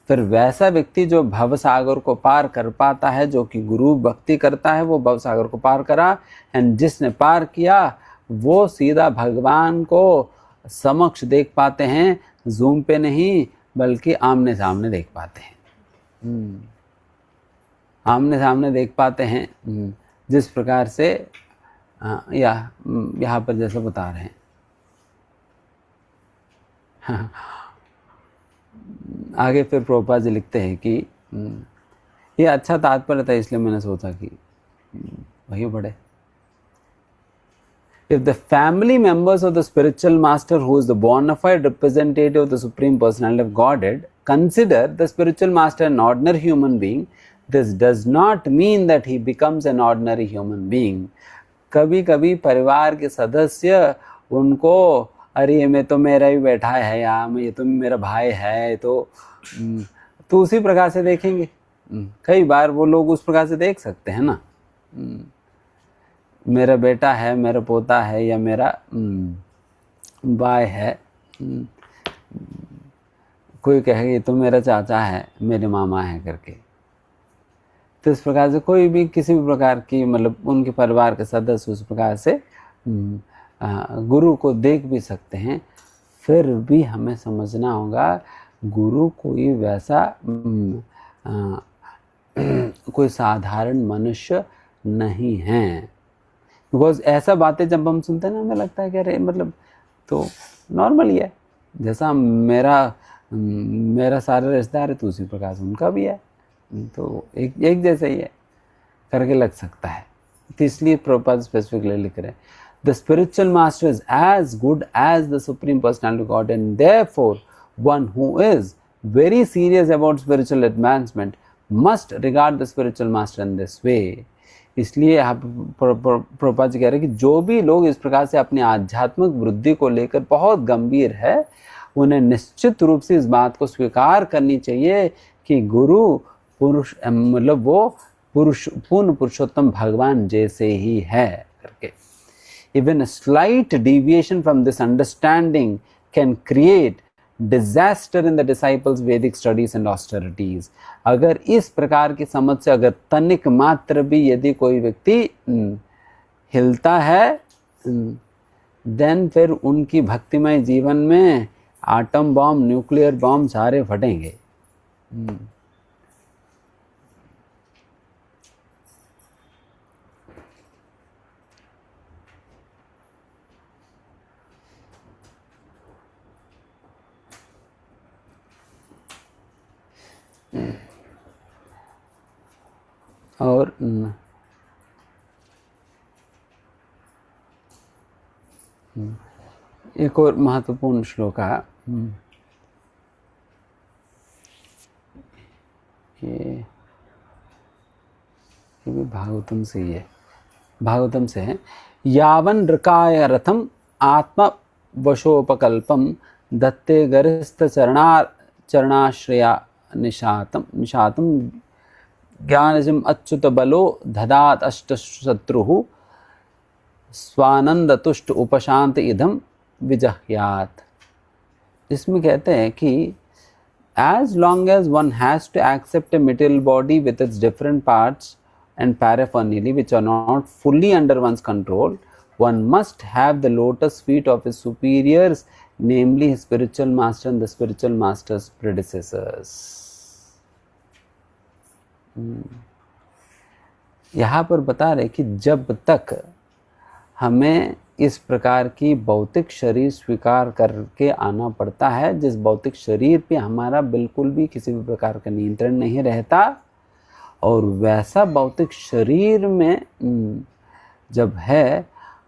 फिर वैसा व्यक्ति जो भव सागर को पार कर पाता है, जो कि गुरु भक्ति करता है, वो भव सागर को पार करा, एंड जिसने पार किया वो सीधा भगवान को समक्ष देख पाते हैं, जूम पे नहीं बल्कि आमने सामने देख पाते हैं। आमने सामने देख पाते हैं, जिस प्रकार से यहाँ पर जैसे बता रहे हैं। आगे फिर प्रभुपाद जी लिखते हैं कि ये अच्छा तात्पर्य था, इसलिए मैंने सोचा कि वही पढ़े। If the family members of the spiritual master, who is the bona fide representative of the Supreme Personality of Godhead, consider the spiritual master an ordinary human being, this does not mean that he becomes an ordinary human being. कभी कभी परिवार के सदस्य उनको, अरे ये मैं तो मेरा ही बैठा है यार, ये तो मेरा भाई है, तो उसी प्रकार से देखेंगे। कई बार वो लोग उस प्रकार से देख सकते हैं ना, मेरा बेटा है, मेरा पोता है, या मेरा भाई है। कोई कहेगा ये तो मेरा चाचा है, मेरे मामा है करके। तो इस प्रकार से कोई भी किसी भी प्रकार की, मतलब उनके परिवार के सदस्य उस प्रकार से गुरु को देख भी सकते हैं। फिर भी हमें समझना होगा गुरु कोई वैसा कोई साधारण मनुष्य नहीं है। बिकॉज ऐसा बातें जब हम सुनते हैं ना, हमें लगता है कि अरे मतलब तो नॉर्मल ही है, जैसा मेरा सारा रिश्तेदार है तो उसी प्रकार से उनका भी है, तो एक जैसा ही है करके लग सकता है। तो इसलिए प्रभुपाद स्पेसिफिकली लिख रहे हैं, the spiritual master is as good as the supreme personality God, and therefore one who is very serious about spiritual advancement must regard the spiritual master in this way. इसलिए यहाँ प्रभुपाद जी कह रहे हैं कि जो भी लोग इस प्रकार से अपनी आध्यात्मिक वृद्धि को लेकर बहुत गंभीर है, उन्हें निश्चित रूप से इस बात को स्वीकार करनी चाहिए कि गुरु पुरुष मतलब वो पुरुष पूर्ण पुरुषोत्तम भगवान जैसे ही है करके। Even a slight deviation from this understanding can create disaster in the disciples' Vedic studies and austerities. अगर इस प्रकार की समझ से अगर तनिक मात्र भी यदि कोई व्यक्ति हिलता है, देन फिर उनकी भक्तिमय जीवन में आटम बॉम्ब, न्यूक्लियर बॉम्ब सारे फटेंगे। और एक और महत्वपूर्ण श्लोक है, ये भी भागवतम से ही है, भागवतम से है। यावन ऋकाय रथम आत्म वशोपकल्पम दत्ते गरिस्थ चरणाश्रया निशातम ज्ञानजम अच्युत बलो दधात अष्ट शत्रु स्वानंद तुष्ट उपशांत इधम विजह्यात। इसमें कहते हैं कि as long as one has to accept a material body with its different parts and paraphernalia which are not fully under one's control, one must have the lotus feet of his superiors, namely his spiritual master and the spiritual master's predecessors. यहाँ पर बता रहे कि जब तक हमें इस प्रकार की भौतिक शरीर स्वीकार करके आना पड़ता है, जिस भौतिक शरीर पे हमारा बिल्कुल भी किसी भी प्रकार का नियंत्रण नहीं रहता, और वैसा भौतिक शरीर में जब है,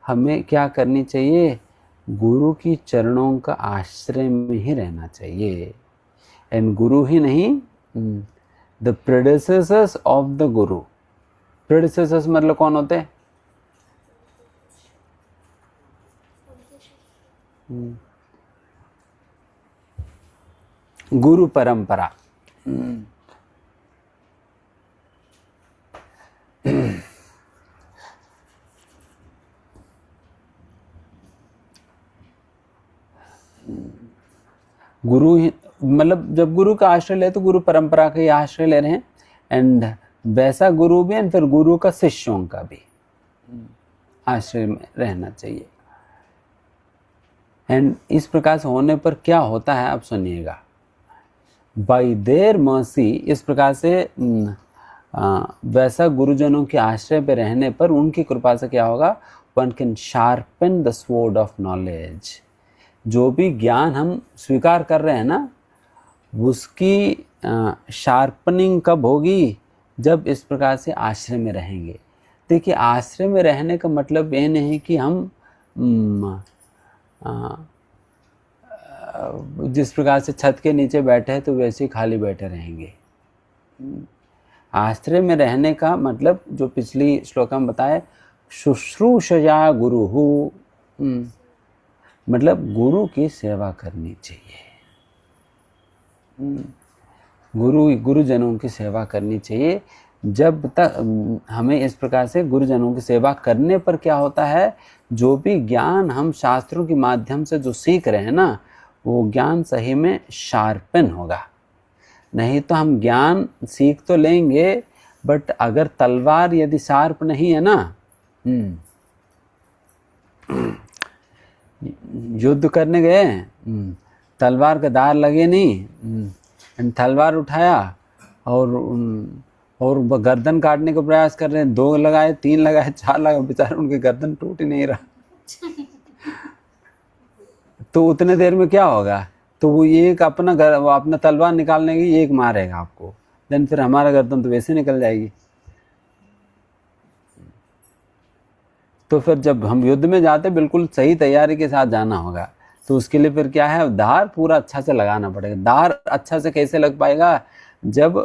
हमें क्या करनी चाहिए? गुरु की चरणों का आश्रय में ही रहना चाहिए। एंड गुरु ही नहीं, द प्रेडेसेसर्स ऑफ द गुरु। प्रेडेसेसर्स मतलब कौन होते हैं? गुरु परंपरा। गुरु ही मतलब जब गुरु का आश्रय ले तो गुरु परंपरा का ही आश्रय ले रहे हैं, एंड वैसा गुरु भी, एंड फिर गुरु का शिष्यों का भी आश्रय में रहना चाहिए। एंड इस प्रकार से होने पर क्या होता है आप सुनिएगा। बाई देयर मर्सी, इस प्रकार से वैसा गुरुजनों के आश्रय पे रहने पर उनकी कृपा से क्या होगा? One can sharpen the sword of knowledge. जो भी ज्ञान हम स्वीकार कर रहे हैं ना, उसकी शार्पनिंग कब होगी? जब इस प्रकार से आश्रय में रहेंगे। देखिए, आश्रय में रहने का मतलब ये नहीं कि हम जिस प्रकार से छत के नीचे बैठे हैं तो वैसे ही खाली बैठे रहेंगे। आश्रय में रहने का मतलब जो पिछली श्लोक में बताए, शुश्रूषया गुरुहु, मतलब गुरु की सेवा करनी चाहिए। गुरुजनों की सेवा करनी चाहिए। जब तक हमें इस प्रकार से गुरुजनों की सेवा करने पर क्या होता है? जो भी ज्ञान हम शास्त्रों के माध्यम से जो सीख रहे हैं ना, वो ज्ञान सही में शार्पन होगा। नहीं तो हम ज्ञान सीख तो लेंगे, बट अगर तलवार यदि शार्प नहीं है ना, युद्ध करने गए, तलवार का धार लगे नहीं, तलवार उठाया और गर्दन काटने का प्रयास कर रहे हैं, 2 लगाए, 3 लगाए, 4 लगाए, बेचारे उनके गर्दन टूट ही नहीं रहा। तो उतने देर में क्या होगा? तो वो एक अपना तलवार निकालने की एक मारेगा आपको, देन फिर हमारा गर्दन तो वैसे निकल जाएगी। तो फिर जब हम युद्ध में जाते, बिल्कुल सही तैयारी के साथ जाना होगा। तो उसके लिए फिर क्या है? धार पूरा अच्छा से लगाना पड़ेगा। धार अच्छा से कैसे लग पाएगा? जब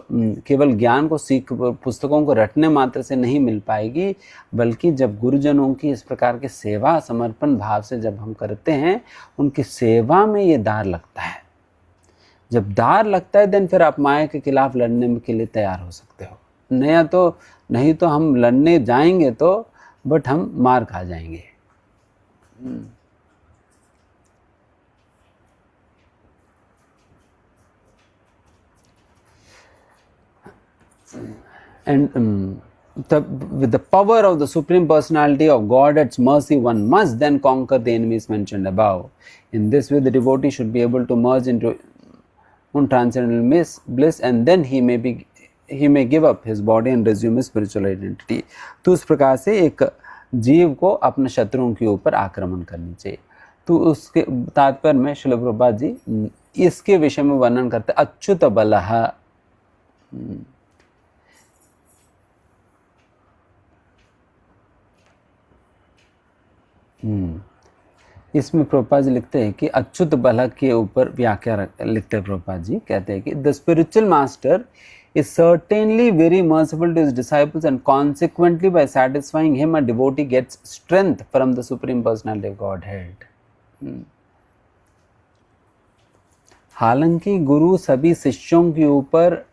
केवल ज्ञान को सीख पुस्तकों को रटने मात्र से नहीं मिल पाएगी, बल्कि जब गुरुजनों की इस प्रकार के सेवा समर्पण भाव से जब हम करते हैं, उनकी सेवा में ये धार लगता है। जब दार लगता है देन फिर आप माया के खिलाफ लड़ने के लिए तैयार हो सकते हो। नहीं तो हम लड़ने जाएंगे तो बट हम मार खा जाएंगे। And with the power of the Supreme Personality of God at mercy, one must then conquer the enemies mentioned above. In this way, the devotee should be able to merge into transcendental bliss, and then he may give up his body and resume his spiritual identity. तो उस प्रकार से एक जीव को अपने शत्रुओं के ऊपर आक्रमण करनी चाहिए। तो उसके तात्पर्य में श्रील प्रभुपाद जी इसके विषय में वर्णन करते अच्युत बलः। इसमें प्रभुपाद जी लिखते हैं कि अच्युत बल के ऊपर व्याख्या लिखते हैं। प्रभुपाद जी कहते हैं कि the spiritual master is certainly very merciful to his disciples, and consequently by satisfying him a devotee gets strength from the Supreme Personality of Godhead. हालांकि गुरु सभी शिष्यों के ऊपर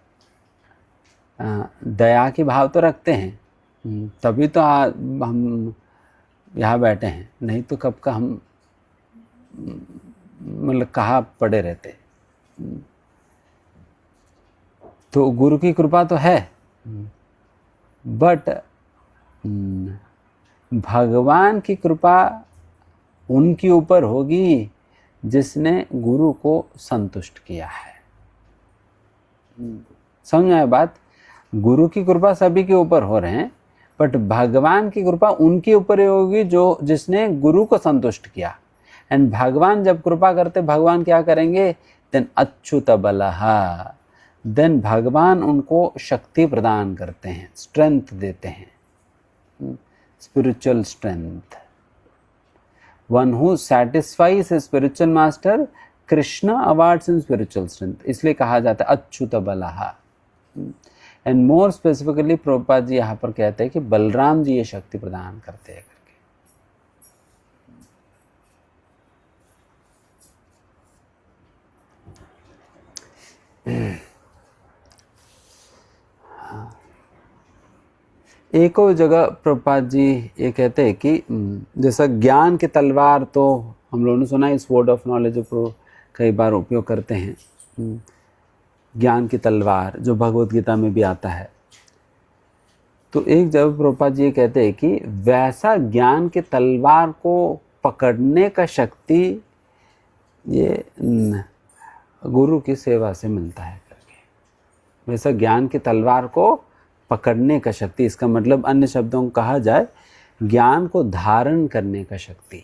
दया के भाव तो रखते हैं, तभी तो हम यहाँ बैठे हैं, नहीं तो कब का हम मतलब कहाँ पड़े रहते। तो गुरु की कृपा तो है, बट भगवान की कृपा उनके ऊपर होगी जिसने गुरु को संतुष्ट किया है। समझ आए बात? गुरु की कृपा सभी के ऊपर हो रहे हैं, बट भगवान की कृपा उनके ऊपर होगी जो जिसने गुरु को संतुष्ट किया। एंड भगवान जब कृपा करते, भगवान क्या करेंगे? देन अच्युत बलः, देन भगवान उनको शक्ति प्रदान करते हैं, स्ट्रेंथ देते हैं, spiritual strength. One who satisfies his spiritual master, Krishna awards in spiritual strength. इसलिए कहा जाता है अच्युत बलः। And more specifically Prabhupada ji यहाँ पर कहते हैं कि बलराम जी ये शक्ति प्रदान करते हैं करके। एक और जगह प्रभुपाद जी ये कहते हैं कि जैसा ज्ञान की तलवार, तो हम लोगों ने सुना इस वर्ड ऑफ नॉलेज कई बार उपयोग करते हैं, ज्ञान की तलवार जो भगवत गीता में भी आता है। तो एक जगह प्रभुपाद जी ये कहते हैं कि वैसा ज्ञान की तलवार को पकड़ने का शक्ति ये गुरु की सेवा से मिलता है करके। वैसा ज्ञान की तलवार को पकड़ने का शक्ति, इसका मतलब अन्य शब्दों को कहा जाए ज्ञान को धारण करने का शक्ति।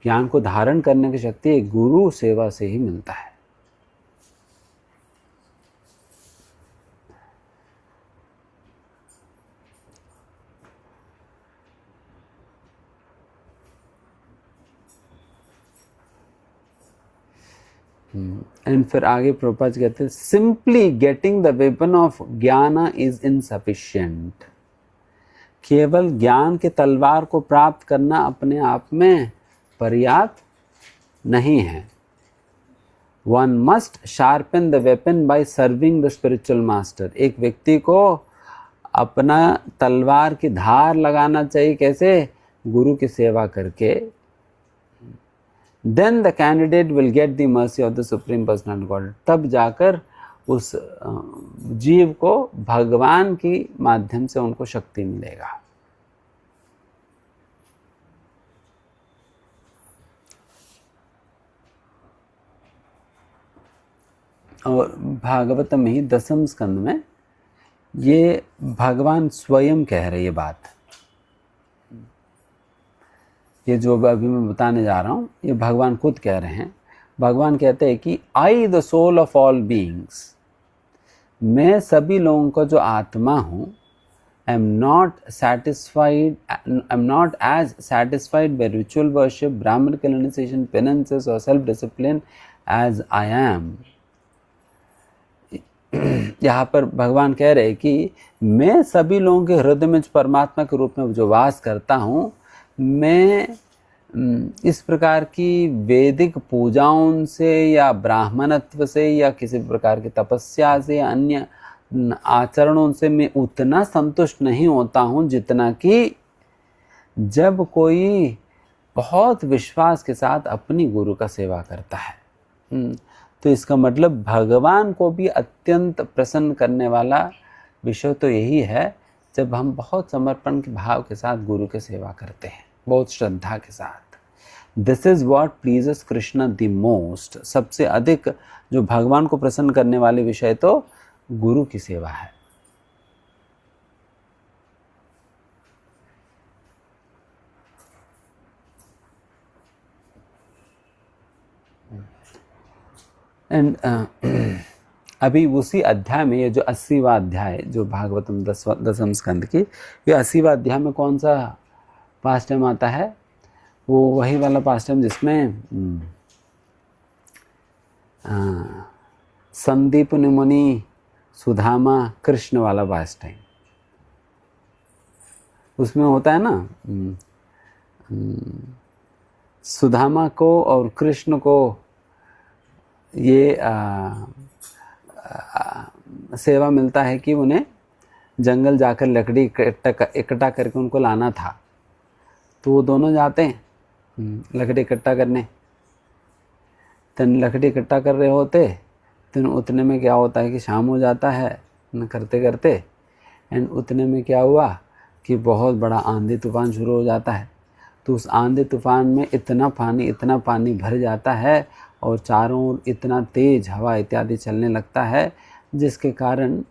ज्ञान को धारण करने की शक्ति गुरु सेवा से ही मिलता है। एंड फिर आगे प्रभुपाद जी कहते हैं simply getting the weapon of ज्ञान इज इनसफिशिएंट। केवल ज्ञान के तलवार को प्राप्त करना अपने आप में पर्याप्त नहीं है। One must sharpen the weapon by serving the spiritual master. एक व्यक्ति को अपना तलवार की धार लगाना चाहिए, कैसे? गुरु की सेवा करके। Then the candidate will get the mercy of the Supreme Personality of Godhead। तब जाकर उस जीव को भगवान की माध्यम से उनको शक्ति मिलेगा। और भागवत में ही 10वें स्कंद में ये भगवान स्वयं कह रहे ये बात। ये जो अभी मैं बताने जा रहा हूँ ये भगवान खुद कह रहे हैं। भगवान कहते हैं कि I the soul of all beings, मैं सभी लोगों का जो आत्मा हूँ, I am not as satisfied by ritual worship, Brahman canonization, penances or self discipline as I am। यहाँ पर भगवान कह रहे हैं कि मैं सभी लोगों के हृदय में परमात्मा के रूप में जो वास करता हूँ, मैं इस प्रकार की वैदिक पूजाओं से या ब्राह्मणत्व से या किसी प्रकार की तपस्या से या अन्य आचरणों से मैं उतना संतुष्ट नहीं होता हूँ जितना कि जब कोई बहुत विश्वास के साथ अपनी गुरु का सेवा करता है। तो इसका मतलब भगवान को भी अत्यंत प्रसन्न करने वाला विषय तो यही है जब हम बहुत समर्पण के भाव के साथ गुरु की सेवा करते हैं, बहुत श्रद्धा के साथ। This is what pleases Krishna the most. सबसे अधिक जो भगवान को प्रसन्न करने वाले विषय तो गुरु की सेवा है। एंड अभी उसी अध्याय में ये जो 80वां अध्याय जो भागवतम 10वें स्कंद की, ये 80वां अध्याय में कौन सा पास्ट टाइम आता है? वो वही वाला पास्ट टाइम जिसमें संदीप मुनि सुदामा कृष्ण वाला पास्ट टाइम। उसमें होता है ना, सुदामा को और कृष्ण को ये सेवा मिलता है कि उन्हें जंगल जाकर लकड़ी इकट्ठा करके उनको लाना था। तो वो दोनों जाते हैं लकड़ी इकट्ठा करने। तन लकड़ी इकट्ठा कर रहे होते, तो उतने में क्या होता है कि शाम हो जाता है करते करते। एंड उतने में क्या हुआ कि बहुत बड़ा आंधी तूफान शुरू हो जाता है। तो उस आंधी तूफान में इतना पानी भर जाता है और चारों ओर इतना तेज हवा इत्यादि चलने लगता है, जिसके कारण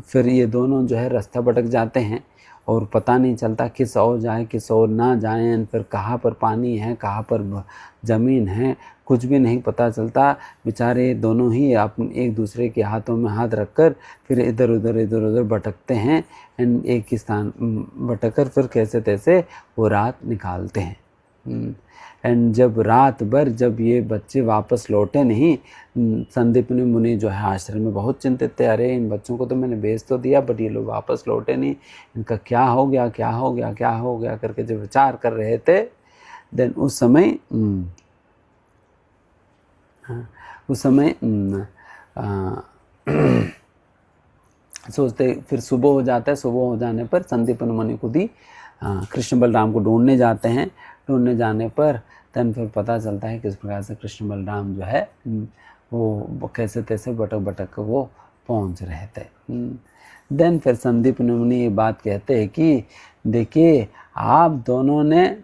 फिर ये दोनों जो है रास्ता भटक जाते हैं और पता नहीं चलता किस ओर जाए किस ओर ना जाएं। फिर कहाँ पर पानी है कहाँ पर ज़मीन है कुछ भी नहीं पता चलता। बेचारे दोनों ही अपने एक दूसरे के हाथों में हाथ रखकर फिर इधर उधर भटकते हैं। एंड एक ही स्थान भटक कर फिर कैसे तैसे वो रात निकालते हैं। एंड जब रात भर जब ये बच्चे वापस लौटे नहीं, संदीपनी मुनि जो है आश्रम में बहुत चिंतित थे। अरे इन बच्चों को तो मैंने भेज तो दिया बट ये लोग वापस लौटे नहीं, इनका क्या हो गया करके जब विचार कर रहे थे, देन उस समय सोचते फिर सुबह हो जाता है। सुबह हो जाने पर संदीपन मुनि खुद ही कृष्ण बलराम को ढूंढने जाते हैं। ढूंढने जाने पर तन फिर पता चलता है किस प्रकार से कृष्ण बलराम जो है वो कैसे तैसे भटक वो पहुंच रहे थे। देन फिर संदीप मुनि ये बात कहते हैं कि देखिए आप दोनों ने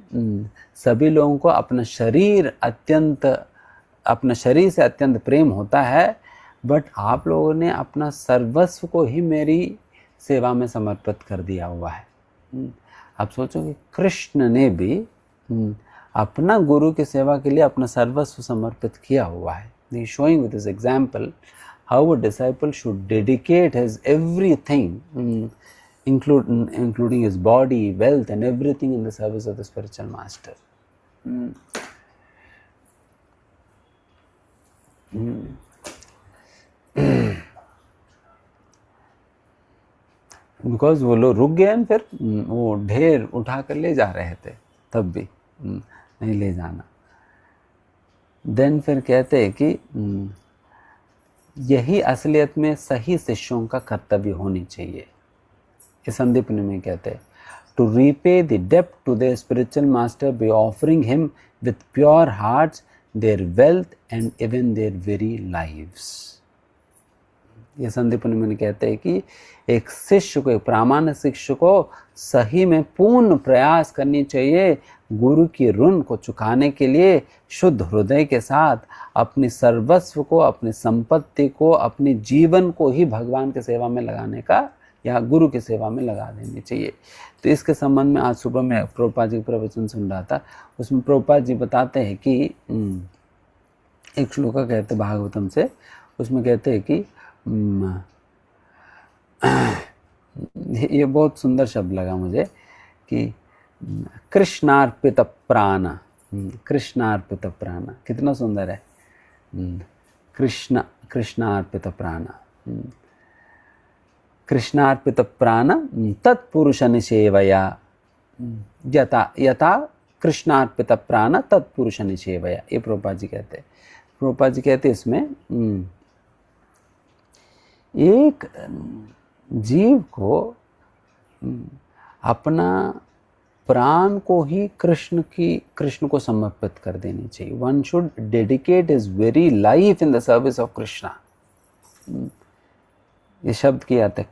सभी लोगों को अपना शरीर से अत्यंत प्रेम होता है, बट आप लोगों ने अपना सर्वस्व को ही मेरी सेवा में समर्पित कर दिया हुआ है। आप सोचो कि कृष्ण ने भी अपना गुरु की सेवा के लिए अपना सर्वस्व समर्पित किया हुआ है। He is showing with his example how a disciple should dedicate his everything, including his body, wealth and everything in the service of the spiritual master. Because वो लोग रुक गए, फिर वो ढेर उठा कर ले जा रहे थे, तब भी नहीं ले जाना। देन फिर कहते हैं कि यही असलियत में सही शिष्यों का कर्तव्य होनी चाहिए। ये संदीप में कहते हैं टू रीपे द डेप्ट to the spiritual master by offering him with pure hearts their wealth and even their very lives. ये संदीप मुनि कहते हैं कि एक शिष्य को, एक प्रामाणिक शिष्य को सही में पूर्ण प्रयास करनी चाहिए गुरु की ऋण को चुकाने के लिए, शुद्ध हृदय के साथ अपनी सर्वस्व को, अपनी संपत्ति को, अपने जीवन को ही भगवान की सेवा में लगाने का या गुरु की सेवा में लगा देनी चाहिए। तो इसके संबंध में आज सुबह मैं प्रभुपाद जी का प्रवचन सुन रहा था। उसमें प्रभुपाद जी बताते हैं कि एक श्लोका कहते भागवतम से, उसमें कहते हैं कि ये बहुत सुंदर शब्द लगा मुझे कि कृष्णार्पित प्राण, कृष्णार्पित प्राण कितना सुंदर है। कृष्णार्पित प्राण, कृष्णार्पित प्राण तत्पुरुष निसेवया यथा कृष्णार्पित प्राण तत्पुरुष निषेवया, ये प्रभुपाद जी कहते हैं। प्रभुपाद जी कहते हैं इसमें एक जीव को अपना प्राण को ही कृष्ण को समर्पित कर देनी चाहिए। One should dedicate his very life in the service of Krishna. ये शब्द किया जाता है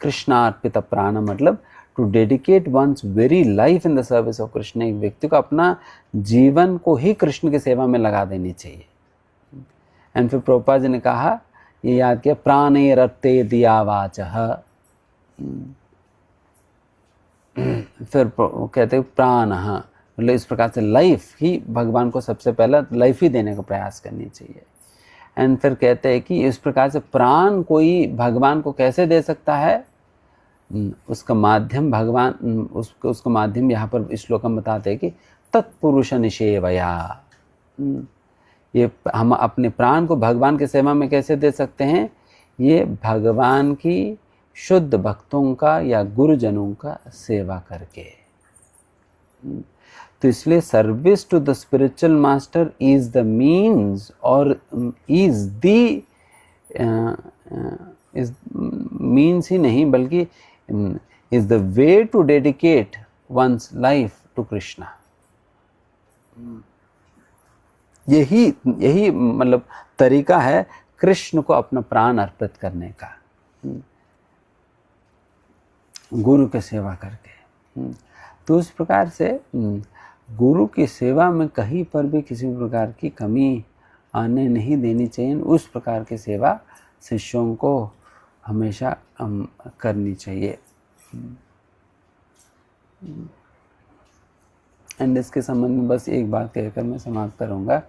कृष्णार्पित प्राण, मतलब to dedicate one's very life in the service of Krishna. एक व्यक्ति को अपना जीवन को ही कृष्ण की सेवा में लगा देनी चाहिए। एंड फिर प्रभुपाद जी ने कहा, ये याद किया, प्राणे रत्ते दिया वाचः। फिर कहते हैं प्राण, मतलब इस प्रकार से लाइफ ही भगवान को सबसे पहला लाइफ ही देने का प्रयास करनी चाहिए। एंड फिर कहते हैं कि इस प्रकार से प्राण कोई भगवान को कैसे दे सकता है, उसका माध्यम भगवान, उसका माध्यम यहाँ पर इस श्लोक में बताते हैं कि तत्पुरुष निषेवया। ये हम अपने प्राण को भगवान की सेवा में कैसे दे सकते हैं, ये भगवान की शुद्ध भक्तों का या गुरुजनों का सेवा करके। तो इसलिए service to the spiritual master is the means और इज द मीन्स ही नहीं बल्कि is the way to dedicate one's life to Krishna. यही मतलब तरीका है कृष्ण को अपना प्राण अर्पित करने का, गुरु की सेवा करके। तो उस प्रकार से गुरु की सेवा में कहीं पर भी किसी प्रकार की कमी आने नहीं देनी चाहिए। उस प्रकार की सेवा शिष्यों को हमेशा करनी चाहिए। एंड इसके संबंध में बस एक बात कहकर मैं समाप्त करूंगा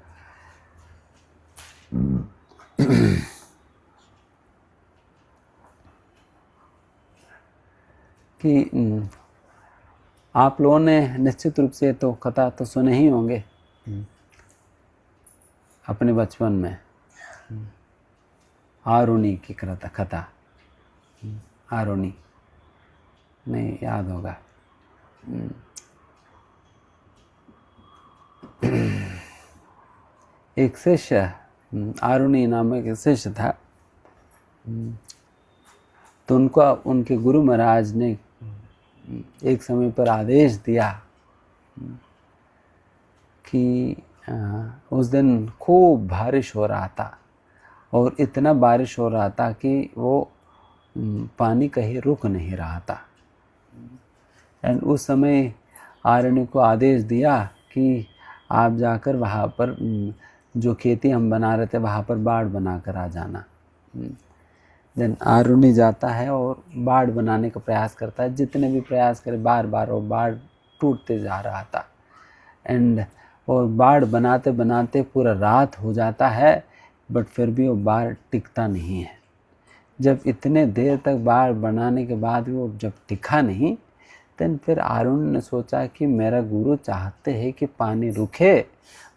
कि आप लोगों ने निश्चित रूप से तो कथा तो सुने ही होंगे अपने बचपन में, आरुणि की कथा। आरुणि नहीं याद होगा। एक शिष्य, आरुणि नामक एक शिष्य था। तो उनको उनके गुरु महाराज ने एक समय पर आदेश दिया कि उस दिन खूब बारिश हो रहा था और इतना बारिश हो रहा था कि वो पानी कहीं रुक नहीं रहा था। एंड उस समय आरण्य को आदेश दिया कि आप जाकर वहाँ पर जो खेती हम बना रहे थे वहाँ पर बाड़ बना कर आ जाना। देन आरुणि जाता है और बाड़ बनाने का प्रयास करता है। जितने भी प्रयास करे बार बार वो बाड़ टूटते जा रहा था। एंड और बाड़ बनाते बनाते पूरा रात हो जाता है, बट फिर भी वो बाड़ टिकता नहीं है। जब इतने देर तक बाड़ बनाने के बाद भी वो जब टिका नहीं, देन फिर आरुणि ने सोचा कि मेरा गुरु चाहते हैं कि पानी रुके,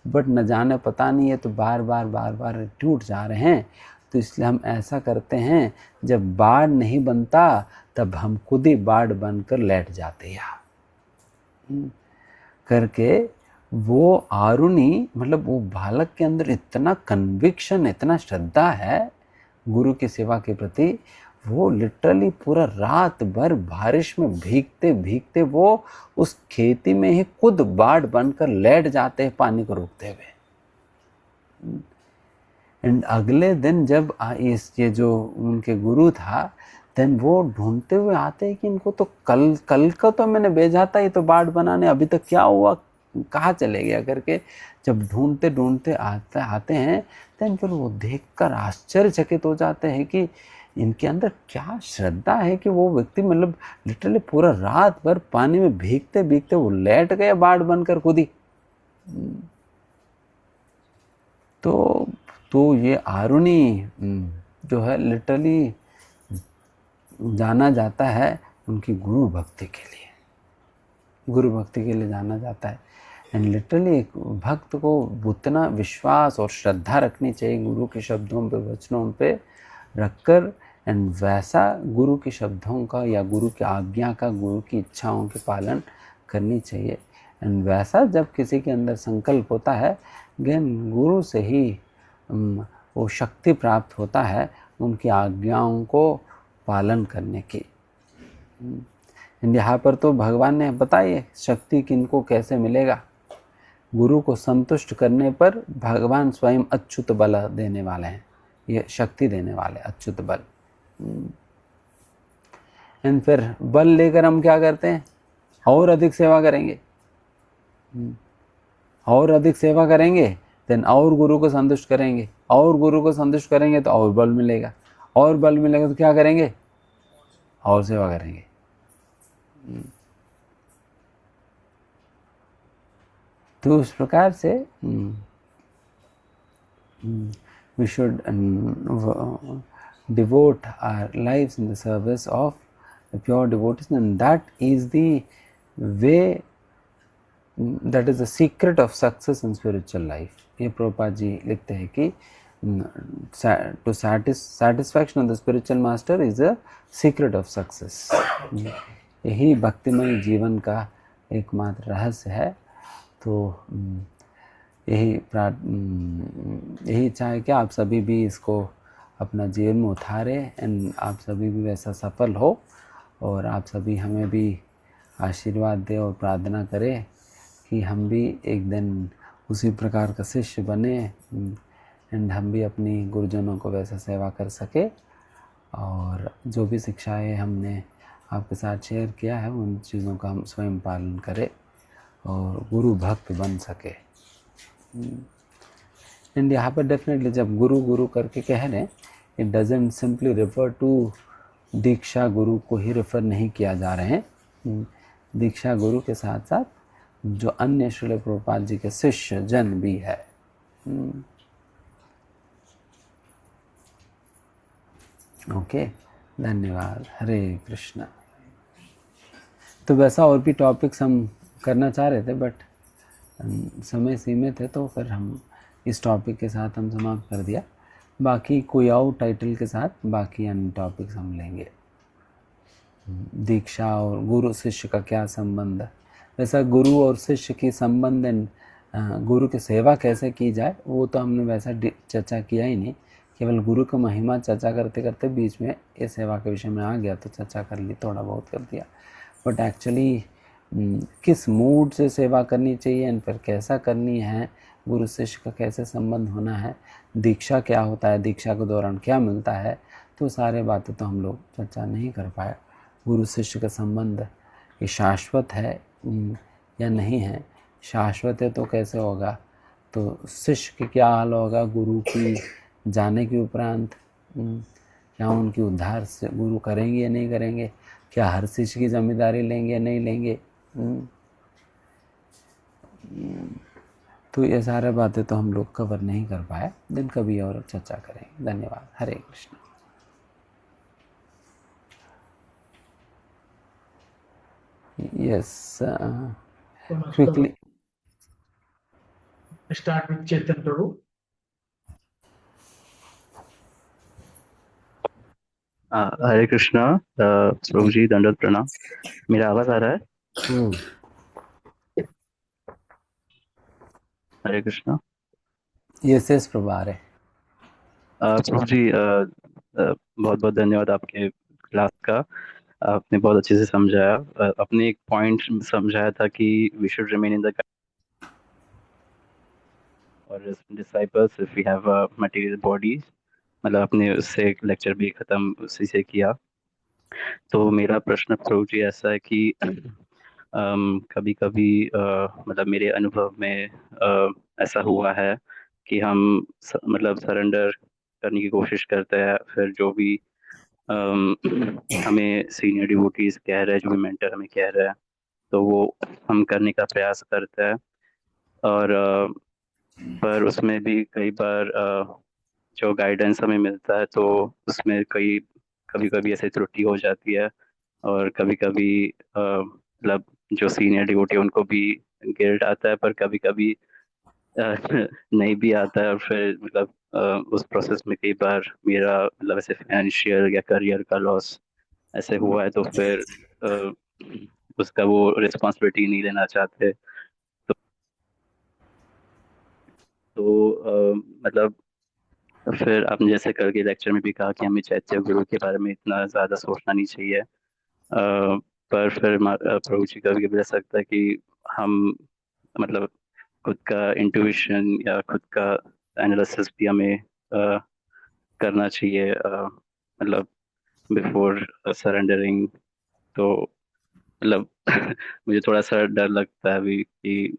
बट न जाने पता नहीं है तो बार बार टूट जा रहे हैं। तो इसलिए हम ऐसा करते हैं, जब बाढ़ नहीं बनता तब हम खुद ही बाढ़ बनकर लेट जाते हैं करके। वो आरुणि, मतलब वो बालक के अंदर इतना कन्विक्शन, इतना श्रद्धा है गुरु की सेवा के प्रति, वो लिटरली पूरा रात भर बारिश में भीगते भीगते वो उस खेती में ही खुद बाढ़ बनकर लेट जाते हैं पानी को रोकते हुए। एंड अगले दिन जब ये जो उनके गुरु था, देन वो ढूंढते हुए आते हैं कि इनको तो कल का तो मैंने भेजा था ये तो बाढ़ बनाने, अभी तक क्या हुआ, कहाँ चले गया करके जब ढूंढते ढूंढते आते हैं, देन फिर वो देखकर आश्चर्यचकित हो जाते हैं कि इनके अंदर क्या श्रद्धा है कि वो व्यक्ति मतलब लिटरली पूरा रात भर पानी में भीगते भीगते वो लेट गए बाढ़ बनकर खुद ही। तो ये आरुणि जो है लिटरली जाना जाता है उनकी गुरु भक्ति के लिए, गुरु भक्ति के लिए जाना जाता है। एंड लिटरली एक भक्त को उतना विश्वास और श्रद्धा रखनी चाहिए गुरु के शब्दों पे, वचनों पे रखकर, एंड वैसा गुरु के शब्दों का या गुरु की आज्ञा का, गुरु की इच्छाओं के पालन करनी चाहिए। एंड वैसा जब किसी के अंदर संकल्प होता है, देन गुरु से ही वो शक्ति प्राप्त होता है उनकी आज्ञाओं को पालन करने की। यहाँ पर तो भगवान ने बताइए शक्ति किनको कैसे मिलेगा। गुरु को संतुष्ट करने पर भगवान स्वयं अच्युत बल देने वाले हैं, ये शक्ति देने वाले अच्युत बल। एंड फिर बल लेकर हम क्या करते हैं, और अधिक सेवा करेंगे, और अधिक सेवा करेंगे, देन और गुरु को संतुष्ट करेंगे, और गुरु को संतुष्ट करेंगे तो और बल मिलेगा, और बल मिलेगा तो क्या करेंगे, और सेवा करेंगे। तो उस प्रकार से we should devote our lives in the service of the pure devotees, and that is the way, that is the secret of success in spiritual life. ये प्रभुपाद जी लिखते हैं कि to satisfaction of the spiritual master is a secret of success. यही भक्तिमय जीवन का एकमात्र रहस्य है। तो यही चाहे कि आप सभी भी इसको अपना जीवन में उतारे एंड आप सभी भी वैसा सफल हो, और आप सभी हमें भी आशीर्वाद दे और प्रार्थना करें कि हम भी एक दिन उसी प्रकार का शिष्य बने एंड हम भी अपनी गुरुजनों को वैसा सेवा कर सके, और जो भी शिक्षाएं हमने आपके साथ शेयर किया है उन चीज़ों का हम स्वयं पालन करें और गुरु भक्त बन सके। एंड यहाँ पर डेफिनेटली जब गुरु गुरु करके कह रहे हैं, it doesn't simply refer to दीक्षा गुरु को ही रेफर नहीं किया जा रहे हैं। दीक्षा गुरु के साथ साथ जो अन्य श्रील प्रभुपाद जी के शिष्य जन भी है। ओके, धन्यवाद। हरे कृष्णा। तो वैसा और भी टॉपिक्स हम करना चाह रहे थे, बट समय सीमित है, तो फिर हम इस टॉपिक के साथ हम समाप्त कर दिया। बाकी कोई और टाइटल के साथ बाकी अन्य टॉपिक्स हम लेंगे। दीक्षा और गुरु शिष्य का क्या संबंध है, वैसा गुरु और शिष्य की संबंध एंड गुरु की सेवा कैसे की जाए वो तो हमने वैसा चर्चा किया ही नहीं। केवल गुरु का महिमा चर्चा करते करते बीच में ये सेवा के विषय में आ गया तो चर्चा कर ली, थोड़ा बहुत कर दिया। बट एक्चुअली किस मूड से सेवा करनी चाहिए एंड फिर कैसा करनी है, गुरु शिष्य का कैसे संबंध होना है, दीक्षा क्या होता है, दीक्षा के दौरान क्या मिलता है, तो सारे बातें तो हम लोग चर्चा नहीं कर पाए। गुरु शिष्य का संबंध ये शाश्वत है या नहीं है, शाश्वत है तो कैसे होगा, तो शिष्य के क्या हाल होगा गुरु की जाने के उपरांत, क्या उनकी उद्धार से गुरु करेंगे या नहीं करेंगे, क्या हर शिष्य की जिम्मेदारी लेंगे या नहीं लेंगे। तो ये सारे बातें तो हम लोग कवर नहीं कर पाए, दिन कभी और चर्चा करेंगे। धन्यवाद। हरे Krishna. Yes, quickly. Start with Chetan Prabhu. हरे कृष्णा। प्रभु जी दंडवत प्रणाम। मेरा आवाज आ रहा है? हरे कृष्णा। यस प्रभु आ रहे। प्रभु जी बहुत बहुत धन्यवाद आपके क्लास का। आपने बहुत अच्छे से समझाया। अपने एक पॉइंट समझाया था कि we should remain in the और disciples if we have material bodies, मतलब अपने उससे लेक्चर भी खत्म उसी से किया। तो मेरा प्रश्न प्रभु जी ऐसा है कि कभी कभी मतलब मेरे अनुभव में ऐसा हुआ है कि हम मतलब सरेंडर करने की कोशिश करते हैं, फिर जो भी हमें सीनियर डिवोटीज कह रहे हैं, जो भी मेंटर हमें कह रहे हैं, तो वो हम करने का प्रयास करते हैं, और पर उसमें भी कई बार जो गाइडेंस हमें मिलता है तो उसमें कभी कभी ऐसे त्रुटि हो जाती है, और कभी कभी मतलब जो सीनियर डिवोटी उनको भी गिल्ट आता है, पर कभी कभी नहीं भी आता है। और फिर मतलब उस प्रोसेस में कई बार मेरा मतलब ऐसे फाइनेंशियल या करियर का लॉस ऐसे हुआ है, तो फिर उसका वो रिस्पॉन्सिबिलिटी नहीं लेना चाहते, मतलब फिर आपने जैसे कल के लेक्चर में भी कहा कि हमें चैत्य गुरु के बारे में इतना ज़्यादा सोचना नहीं चाहिए। पर फिर प्रभु जी कभी कभी ऐसा लगता है कि हम मतलब खुद का इंट्यूशन या खुद का एनालिसिस भी हमें करना चाहिए, मतलब बिफोर सरेंडरिंग। तो मतलब मुझे थोड़ा सा डर लगता है अभी कि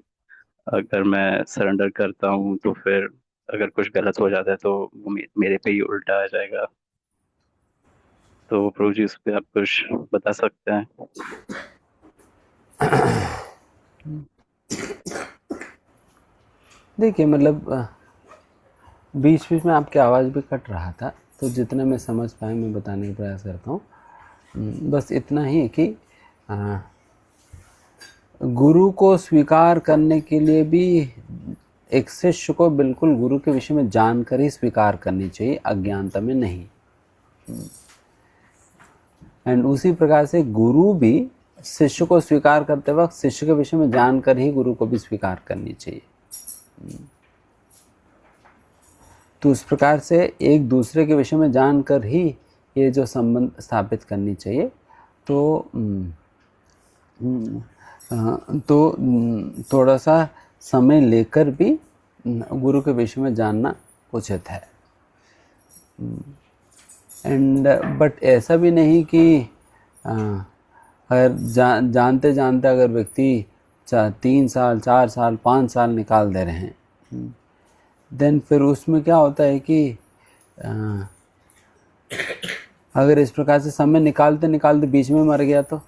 अगर मैं सरेंडर करता हूँ तो फिर अगर कुछ गलत हो जाता है तो वो मेरे पे ही उल्टा आ जाएगा। तो प्रभु जी उस पर आप कुछ बता सकते हैं? देखिए मतलब बीच बीच में आपकी आवाज़ भी कट रहा था, तो जितना मैं समझ पाया मैं बताने का प्रयास करता हूँ। बस इतना ही कि अ, गुरु को स्वीकार करने के लिए भी एक शिष्य को बिल्कुल गुरु के विषय में जानकर ही स्वीकार करनी चाहिए, अज्ञानता में नहीं। एंड उसी प्रकार से गुरु भी शिष्य को स्वीकार करते वक्त शिष्य के विषय में जानकर ही गुरु को भी स्वीकार करनी चाहिए। तो उस प्रकार से एक दूसरे के विषय में जानकर ही ये जो संबंध स्थापित करनी चाहिए। तो थोड़ा सा समय लेकर भी गुरु के विषय में जानना उचित है। एंड बट ऐसा भी नहीं कि अगर जानते जानते अगर व्यक्ति 3 साल 4 साल 5 साल निकाल दे रहे हैं, देन फिर उसमें क्या होता है कि अगर इस प्रकार से समय निकालते निकालते बीच में मर गया तो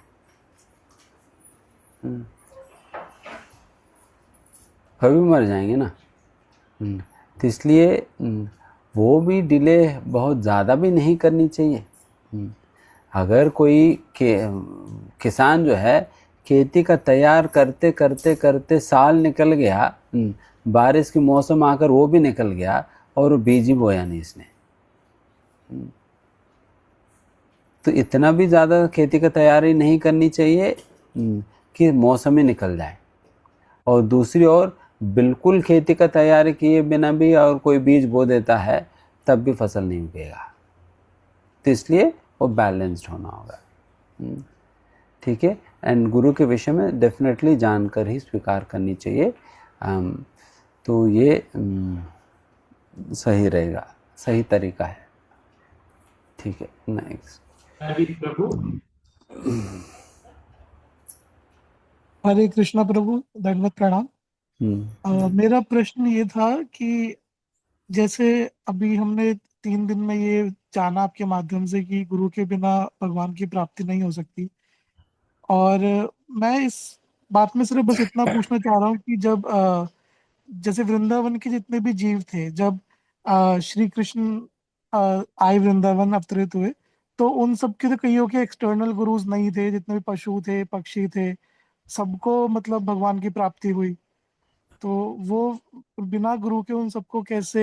फिर भी मर जाएंगे ना। तो इसलिए वो भी डिले बहुत ज़्यादा भी नहीं करनी चाहिए। अगर कोई किसान जो है खेती का तैयार करते करते करते साल निकल गया, बारिश के मौसम आकर वो भी निकल गया और वो बीज ही बोया नहीं इसने, तो इतना भी ज़्यादा खेती का तैयारी नहीं करनी चाहिए कि मौसम ही निकल जाए। और दूसरी ओर बिल्कुल खेती का तैयारी किए बिना भी और कोई बीज बो देता है तब भी फसल नहीं उगेगा। तो इसलिए वो बैलेंस्ड होना होगा। ठीक है। एंड गुरु के विषय में डेफिनेटली जानकर ही स्वीकार करनी चाहिए। तो ये सही रहेगा, सही तरीका है। ठीक है, नेक्स्ट। हरे प्रभु। हरे कृष्णा प्रभु, दंडवत प्रणाम। मेरा प्रश्न ये था कि जैसे अभी हमने 3 दिन में ये जाना आपके माध्यम से कि गुरु के बिना भगवान की प्राप्ति नहीं हो सकती, और मैं इस बात में सिर्फ बस इतना पूछना चाह रहा हूँ कि जब जैसे वृंदावन के जितने भी जीव थे, जब श्री कृष्ण आए वृंदावन अवतरित हुए, तो उन सब के तो कईयों के एक्सटर्नल गुरुज नहीं थे, जितने भी पशु थे पक्षी थे, सबको मतलब भगवान की प्राप्ति हुई। तो वो बिना गुरु के उन सबको कैसे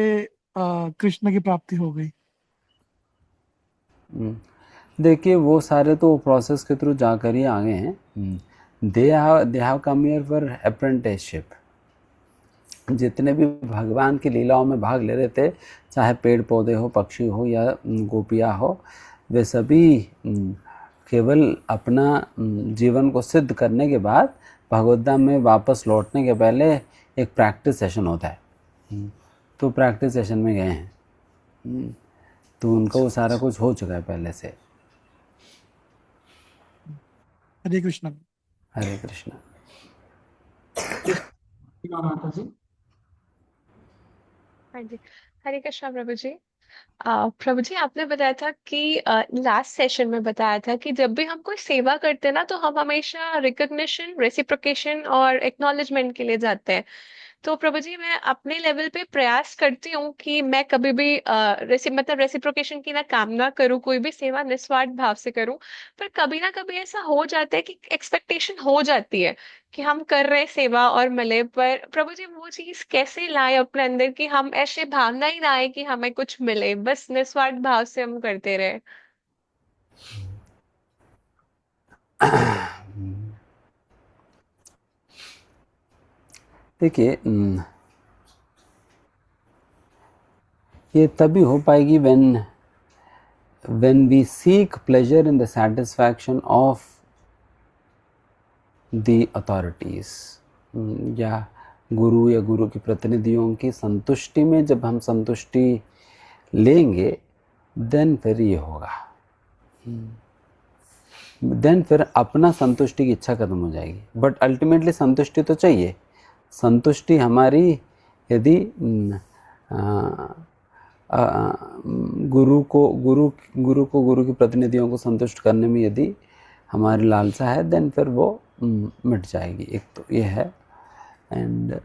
कृष्ण की प्राप्ति हो गई? देखिए वो सारे तो प्रोसेस के थ्रू जाकर ही आगे हैं। They have come here for apprenticeship. जितने भी भगवान की लीलाओं में भाग ले रहे थे, चाहे पेड़ पौधे हो, पक्षी हो या गोपियाँ हो, वे सभी केवल अपना जीवन को सिद्ध करने के बाद भगवद धाम में वापस लौटने के पहले एक प्रैक्टिस सेशन होता है। तो प्रैक्टिस सेशन में गए हैं, तो उनका वो सारा कुछ हो चुका है पहले से। हरे कृष्ण। हरे कृष्णा। माता जी। हाँ जी, हरे कृष्णा प्रभु जी। प्रभु जी, आपने बताया था कि लास्ट सेशन में बताया था कि जब भी हम कोई सेवा करते हैं ना, तो हम हमेशा रिकग्निशन, रेसिप्रोकेशन और एक्नॉलेजमेंट के लिए जाते हैं। तो प्रभु जी, मैं अपने लेवल पे प्रयास करती हूँ कि मैं कभी भी मतलब रेसिप्रोकेशन की ना कामना करूँ, कोई भी सेवा निस्वार्थ भाव से करूँ। पर कभी ना कभी ऐसा हो जाता है कि एक्सपेक्टेशन हो जाती है कि हम कर रहे हैं सेवा और मिले, पर प्रभु जी वो चीज कैसे लाए अपने अंदर कि हम ऐसे भावना ही ना आए कि हमें कुछ मिले, बस निस्वार्थ भाव से हम करते रहे। देखिए ये तभी हो पाएगी when we seek pleasure in the satisfaction of the authorities, या गुरु या गुरु के प्रतिनिधियों की संतुष्टि में जब हम संतुष्टि लेंगे, देन फिर ये होगा, देन फिर अपना संतुष्टि की इच्छा खत्म हो जाएगी। बट अल्टीमेटली संतुष्टि तो चाहिए। संतुष्टि हमारी यदि गुरु के प्रतिनिधियों को संतुष्ट करने में यदि हमारी लालसा है, देन फिर वो मिट जाएगी। एक तो ये है। एंड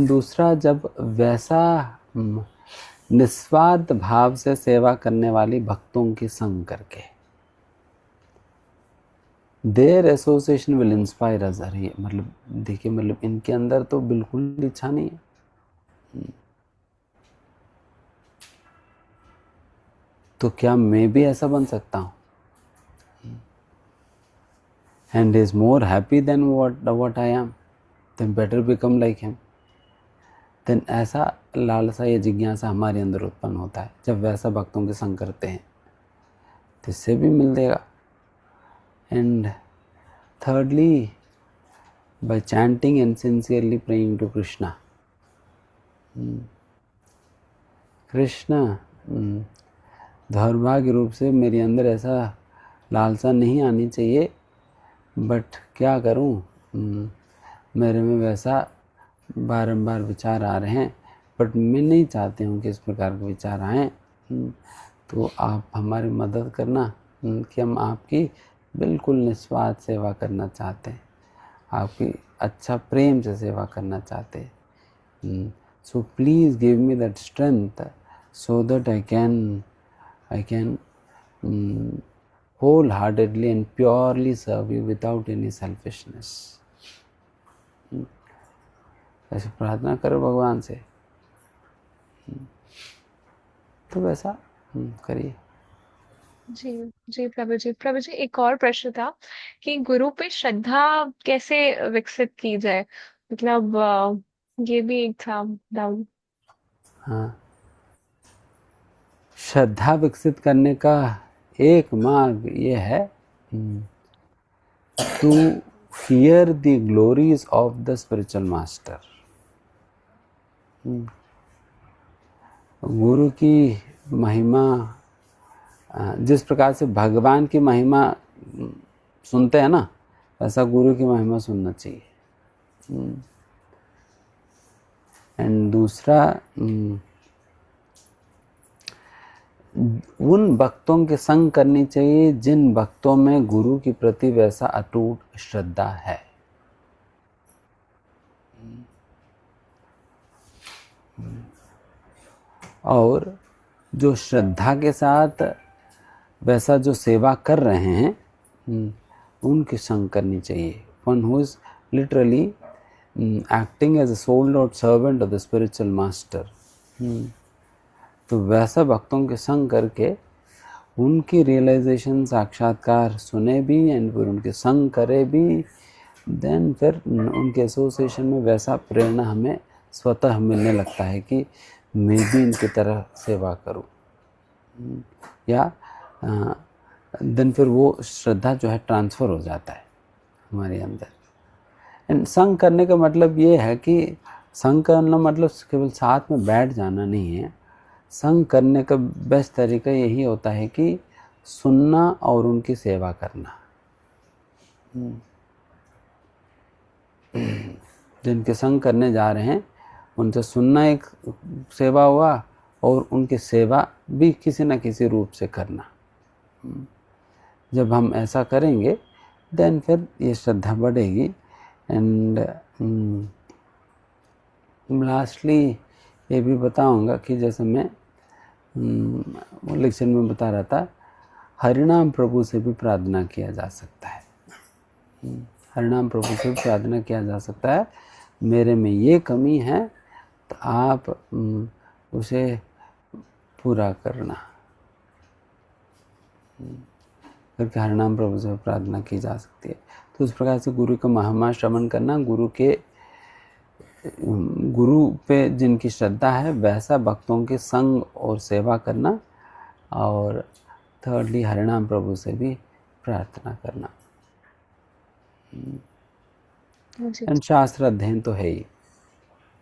दूसरा, जब वैसा निस्वार्थ भाव से सेवा करने वाली भक्तों की संग करके, their association will inspire us. अरे मतलब देखिए, मतलब इनके अंदर तो बिल्कुल इच्छा नहीं है, तो क्या मैं भी ऐसा बन सकता हूँ? And is more happy than what I am, then better become like him। Then ऐसा लालसा या जिज्ञासा हमारे अंदर उत्पन्न होता है जब वैसा भक्तों के संग करते हैं, तो इससे भी मिल देगा। And thirdly, by chanting and sincerely praying to Krishna। Krishna, दौर्भाग्य रूप से मेरे अंदर ऐसा लालसा नहीं आनी चाहिए, बट क्या करूं, मेरे में वैसा बारंबार विचार आ रहे हैं, बट मैं नहीं चाहती हूं कि इस प्रकार के विचार आएँ। तो आप हमारी मदद करना कि हम आपकी बिल्कुल निस्वार्थ सेवा करना चाहते हैं, आपकी अच्छा प्रेम से सेवा करना चाहते हैं। So please give me that strength so that I can wholeheartedly and purely serve you without any selfishness। ऐसे प्रार्थना करो भगवान से, तो वैसा करिए। जी जी प्रभु जी। प्रभु जी, एक और प्रश्न था कि गुरु पे श्रद्धा कैसे विकसित की जाए, मतलब ये भी एक था डाउट। हाँ, श्रद्धा विकसित करने का एक मार्ग ये है, to fear the glories of the spiritual master. गुरु की महिमा, जिस प्रकार से भगवान की महिमा सुनते हैं ना, ऐसा गुरु की महिमा सुनना चाहिए। एंड दूसरा, उन भक्तों के संग करनी चाहिए जिन भक्तों में गुरु के प्रति वैसा अटूट श्रद्धा है। और जो श्रद्धा के साथ वैसा जो सेवा कर रहे हैं, उनकी संग करनी चाहिए। One who is literally acting as a sold out servant of the spiritual master. तो वैसा भक्तों के संग करके उनकी रियलाइजेशन, साक्षात्कार सुने भी एंड फिर उनके संग करे भी, देन फिर उनके एसोसिएशन में वैसा प्रेरणा हमें स्वतः मिलने लगता है कि मैं भी इनकी तरह सेवा करूं, या देन फिर वो श्रद्धा जो है ट्रांसफ़र हो जाता है हमारे अंदर। एंड संग करने का मतलब ये है कि संग करना मतलब केवल साथ में बैठ जाना नहीं है। संग करने का बेस्ट तरीका यही होता है कि सुनना और उनकी सेवा करना। जिनके संग करने जा रहे हैं उनसे सुनना एक सेवा हुआ, और उनकी सेवा भी किसी न किसी रूप से करना। जब हम ऐसा करेंगे देन फिर ये श्रद्धा बढ़ेगी। एंड लास्टली ये भी बताऊंगा कि जैसे मैं लेक्चर में बता रहा था, हरिनाम प्रभु से भी प्रार्थना किया जा सकता है। हरिनाम प्रभु से भी प्रार्थना किया जा सकता है, मेरे में ये कमी है तो आप उसे पूरा करना, करके हरिनाम प्रभु से प्रार्थना की जा सकती है। तो उस प्रकार से गुरु का महिमा श्रवण करना, गुरु के गुरु पे जिनकी श्रद्धा है वैसा भक्तों के संग और सेवा करना, और थर्डली हरिनाम प्रभु से भी प्रार्थना करना। जी एंड शास्त्र अध्ययन तो है ही।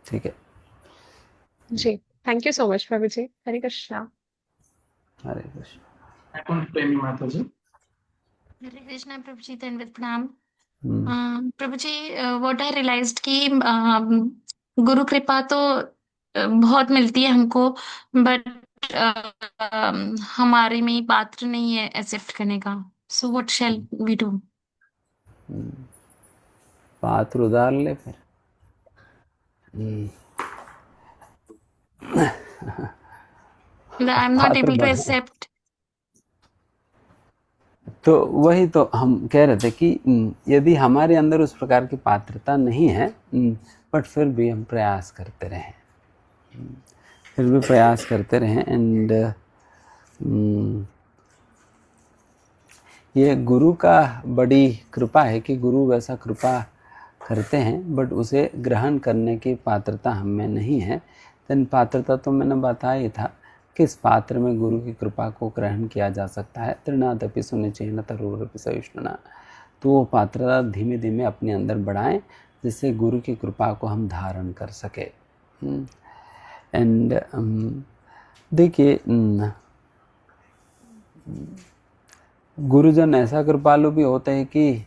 ठीक है, जी, थैंक यू सो मच प्रभु जी। हरे कृष्णा। हरे कृष्ण। वैकुंठ प्रेमी माता जी। हरे कृष्णा प्रभु जी, दंडवत प्रणाम। हम्म, प्रभु जी, व्हाट आई रियलाइज्ड कि गुरु कृपा तो बहुत मिलती है हमको, बट हमारे में पात्र नहीं है एक्सेप्ट करने का। So what shall we do? पात्र उधार ले फिर। आई एम नॉट पात्र एबल टू बन। एक्सेप्ट। तो वही तो हम कह रहे थे कि यदि हमारे अंदर उस प्रकार की पात्रता नहीं है, बट फिर भी हम प्रयास करते रहें, एंड ये गुरु का बड़ी कृपा है कि गुरु वैसा कृपा करते हैं, बट उसे ग्रहण करने की पात्रता हम में नहीं है। देन पात्रता तो मैंने बताया ही था, किस पात्र में गुरु की कृपा को ग्रहण किया जा सकता है। तृणादपि सुनिचेन तरुरपि सहिष्णुना। तो वो पात्रता धीमे धीमे अपने अंदर बढ़ाएं, जिससे गुरु की कृपा को हम धारण कर सके। एंड देखिए, गुरुजन ऐसा कृपालु भी होते हैं कि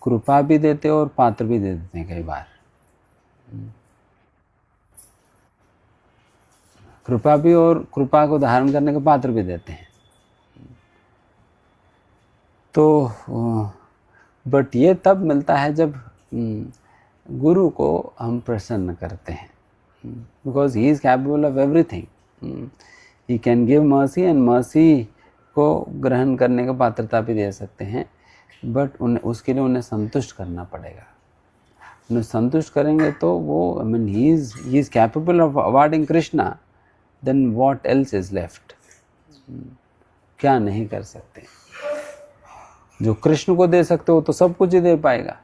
कृपा भी देते और पात्र भी दे देते हैं कई बार। कृपा भी और कृपा को धारण करने के पात्र भी देते हैं। तो बट ये तब मिलता है जब गुरु को हम प्रसन्न करते हैं, because he is capable of everything. He can give mercy, and mercy को ग्रहण करने का पात्रता भी दे सकते हैं, बट उन्हें उसके लिए उन्हें संतुष्ट करना पड़ेगा। उन्हें संतुष्ट करेंगे तो वो, I mean, he is capable of awarding Krishna, then what else is left. क्या नहीं कर सकते? जो कृष्ण को दे सकते हो तो सब कुछ ही दे पाएगा।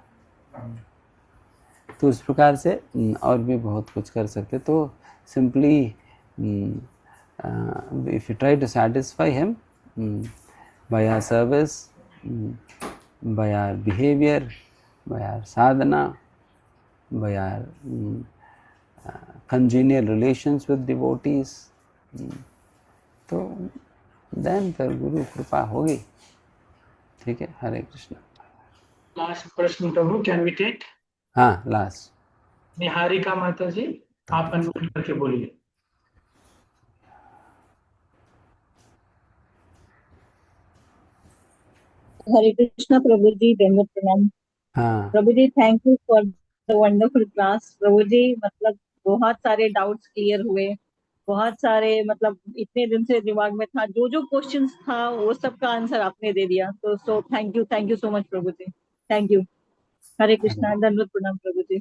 तो इस प्रकार से और भी बहुत कुछ कर सकते। तो simply if you try to satisfy him by our service, by our behavior, by our sadhana, by our congenial relations with devotees, तो then फिर गुरु कृपा होगी। ठीक है, हरे कृष्ण। लास्ट प्रश्न प्रभु, कैन वी टेक? हाँ, लास्ट। निहारिका माता जी, आप अनम्यूट करके बोलिए। हरे कृष्णा प्रभु जी, दंडवत प्रणाम। हाँ, प्रभु जी, thank you for the wonderful class. प्रभु जी, मतलब बहुत सारे डाउट्स क्लियर हुए, बहुत सारे, मतलब इतने दिन से दिमाग में था, जो जो क्वेश्चंस था वो सब का आंसर आपने दे दिया। तो थैंक यू सो मच प्रभु जी, थैंक यू। हरे कृष्णा, दंडवत प्रणाम प्रभु जी।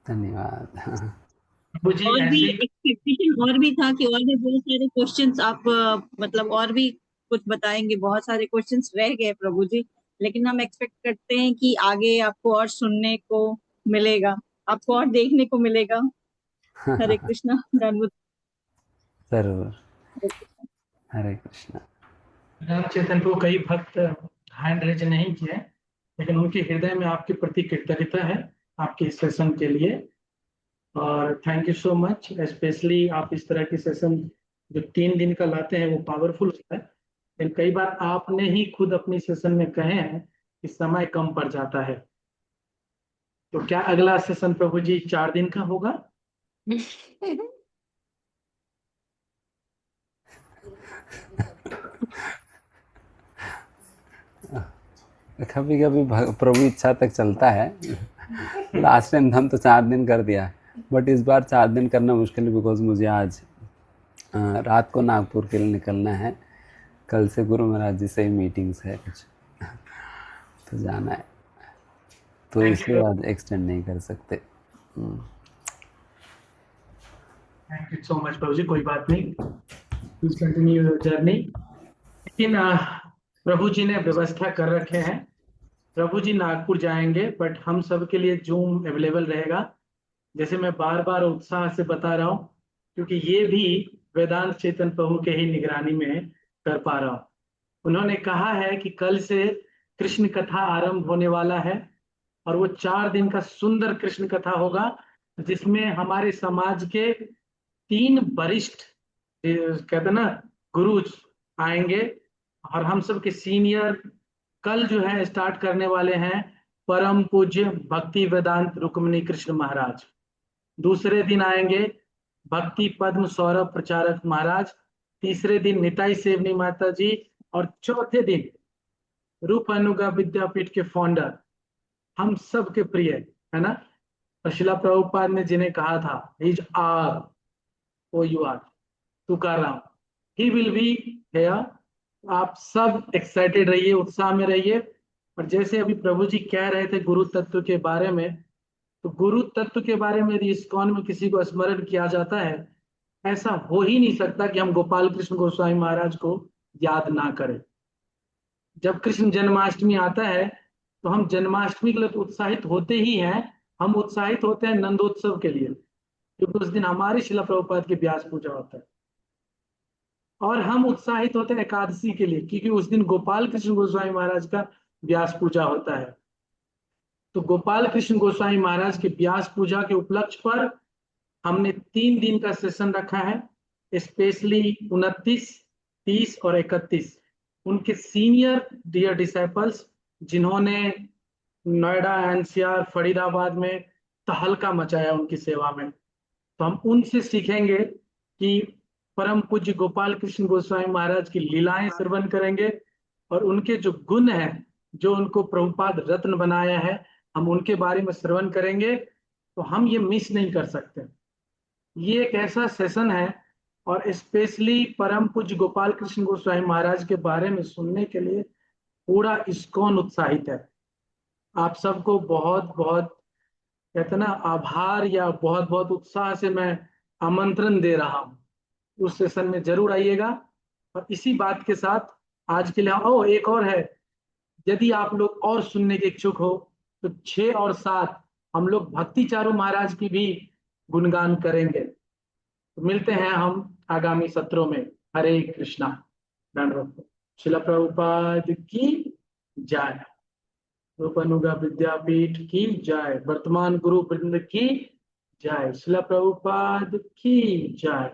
धन्यवाद। प्रभु जी और भी ऐसे एक्सपेक्टेशन और भी था कि और भी बहुत सारे क्वेश्चंस आप मतलब और भी कुछ बताएंगे। बहुत सारे क्वेश्चंस रह गए प्रभु जी, लेकिन हम एक्सपेक्ट करते हैं कि आगे आपको और सुनने को मिलेगा, आपको और देखने को मिलेगा। हरे कृष्णा, धन्यवाद। जरूर, हरे कृष्ण। रामचेतन को कई भक्त हैंड रेज नहीं किए, लेकिन उनके हृदय में आपके प्रति कृतज्ञता है आपके इस सेशन के लिए। और thank you so much. Specially आप इस तरह की सेशन जो 3 दिन का लाते हैं वो पावरफुल होता है, लेकिन कई बार आपने ही खुद अपनी सेशन में कहे हैं कि समय कम पड़ जाता है। तो क्या अगला सेशन प्रभु जी 4 दिन का होगा? कभी कभी प्रभु इच्छा तक चलता है। लास्ट टाइम हम तो 4 दिन कर दिया, बट इस बार 4 दिन करना मुश्किल है, बिकॉज मुझे आज रात को नागपुर के लिए निकलना है। कल से गुरु महाराज जी से ही मीटिंग्स है कुछ, तो जाना है, तो इसलिए आज एक्सटेंड नहीं कर सकते। थैंक यू सो मच प्रभु जी, कोई बात नहीं, प्लीज कंटिन्यू योर जर्नी। लेकिन प्रभु जी ने व्यवस्था कर रखे हैं, प्रभु जी नागपुर जाएंगे, बट हम सब के लिए जूम अवेलेबल रहेगा। जैसे मैं बार बार उत्साह से बता रहा हूँ, क्योंकि ये भी वेदांत चेतन प्रभु के ही निगरानी में कर पा रहा हूँ। उन्होंने कहा है कि कल से कृष्ण कथा आरंभ होने वाला है, और वो 4 दिन का सुंदर कृष्ण कथा होगा, जिसमें हमारे समाज के 3 वरिष्ठ कहते ना गुरु आएंगे, और हम सब के सीनियर कल जो है स्टार्ट करने वाले हैं परम पूज्य भक्ति वेदांत रुक्मिणी कृष्ण महाराज। दूसरे दिन आएंगे भक्ति पद्म सौरभ प्रचारक महाराज, तीसरे दिन निताई सेवनी माता जी, और चौथे दिन रूप अनुगा विद्यापीठ के फाउंडर, हम सब के प्रिय है ना, और शिला प्रभुपाद ने जिन्हें कहा था is R O you are Tukaram, he will be here. आप सब एक्साइटेड रहिए, उत्साह में रहिए। और जैसे अभी प्रभु जी कह रहे थे गुरु तत्व के बारे में, तो गुरु तत्व के बारे में यदि इस्कॉन में किसी को स्मरण किया जाता है, ऐसा हो ही नहीं सकता कि हम गोपाल कृष्ण गोस्वामी महाराज को याद ना करें। जब कृष्ण जन्माष्टमी आता है तो हम जन्माष्टमी के लिए तो उत्साहित होते ही हैं, हम उत्साहित होते हैं नंदोत्सव के लिए, क्योंकि उस दिन हमारी शिला प्रभुपाद की व्यास पूजा होता है। और हम उत्साहित होते हैं एकादशी के लिए, क्योंकि उस दिन गोपाल कृष्ण गोस्वामी महाराज का व्यास पूजा होता है। तो गोपाल कृष्ण गोस्वामी महाराज के व्यास पूजा के उपलक्ष्य पर हमने 3 दिन का सेशन रखा है, स्पेशली 29, 30 और 31। उनके सीनियर डियर डिसाइपल्स जिन्होंने नोएडा, एनसीआर, फरीदाबाद में तहलका मचाया उनकी सेवा में, तो हम उनसे सीखेंगे कि परम पूज्य गोपाल कृष्ण गोस्वामी महाराज की लीलाएं श्रवण करेंगे, और उनके जो गुण हैं, जो उनको प्रभुपाद रत्न बनाया है, हम उनके बारे में श्रवण करेंगे। तो हम ये मिस नहीं कर सकते। ये एक ऐसा सेशन है, और स्पेशली परम पूज्य गोपाल कृष्ण गोस्वामी महाराज के बारे में सुनने के लिए पूरा इस्कॉन उत्साहित है। आप सबको बहुत बहुत कहते ना आभार या बहुत बहुत उत्साह से मैं आमंत्रण दे रहा हूँ, उस सेशन में जरूर आइएगा। और इसी बात के साथ आज के लिए एक और है, यदि आप लोग और सुनने के इच्छुक हो तो 6 और 7 हम लोग भक्ति चारू महाराज की भी गुणगान करेंगे। तो मिलते हैं हम आगामी सत्रों में। हरे कृष्णा। शिला प्रभुपाद की जय। रूपनुगा विद्यापीठ की जय। वर्तमान गुरु वृंद की जय। शिला प्रभुपाद की जय।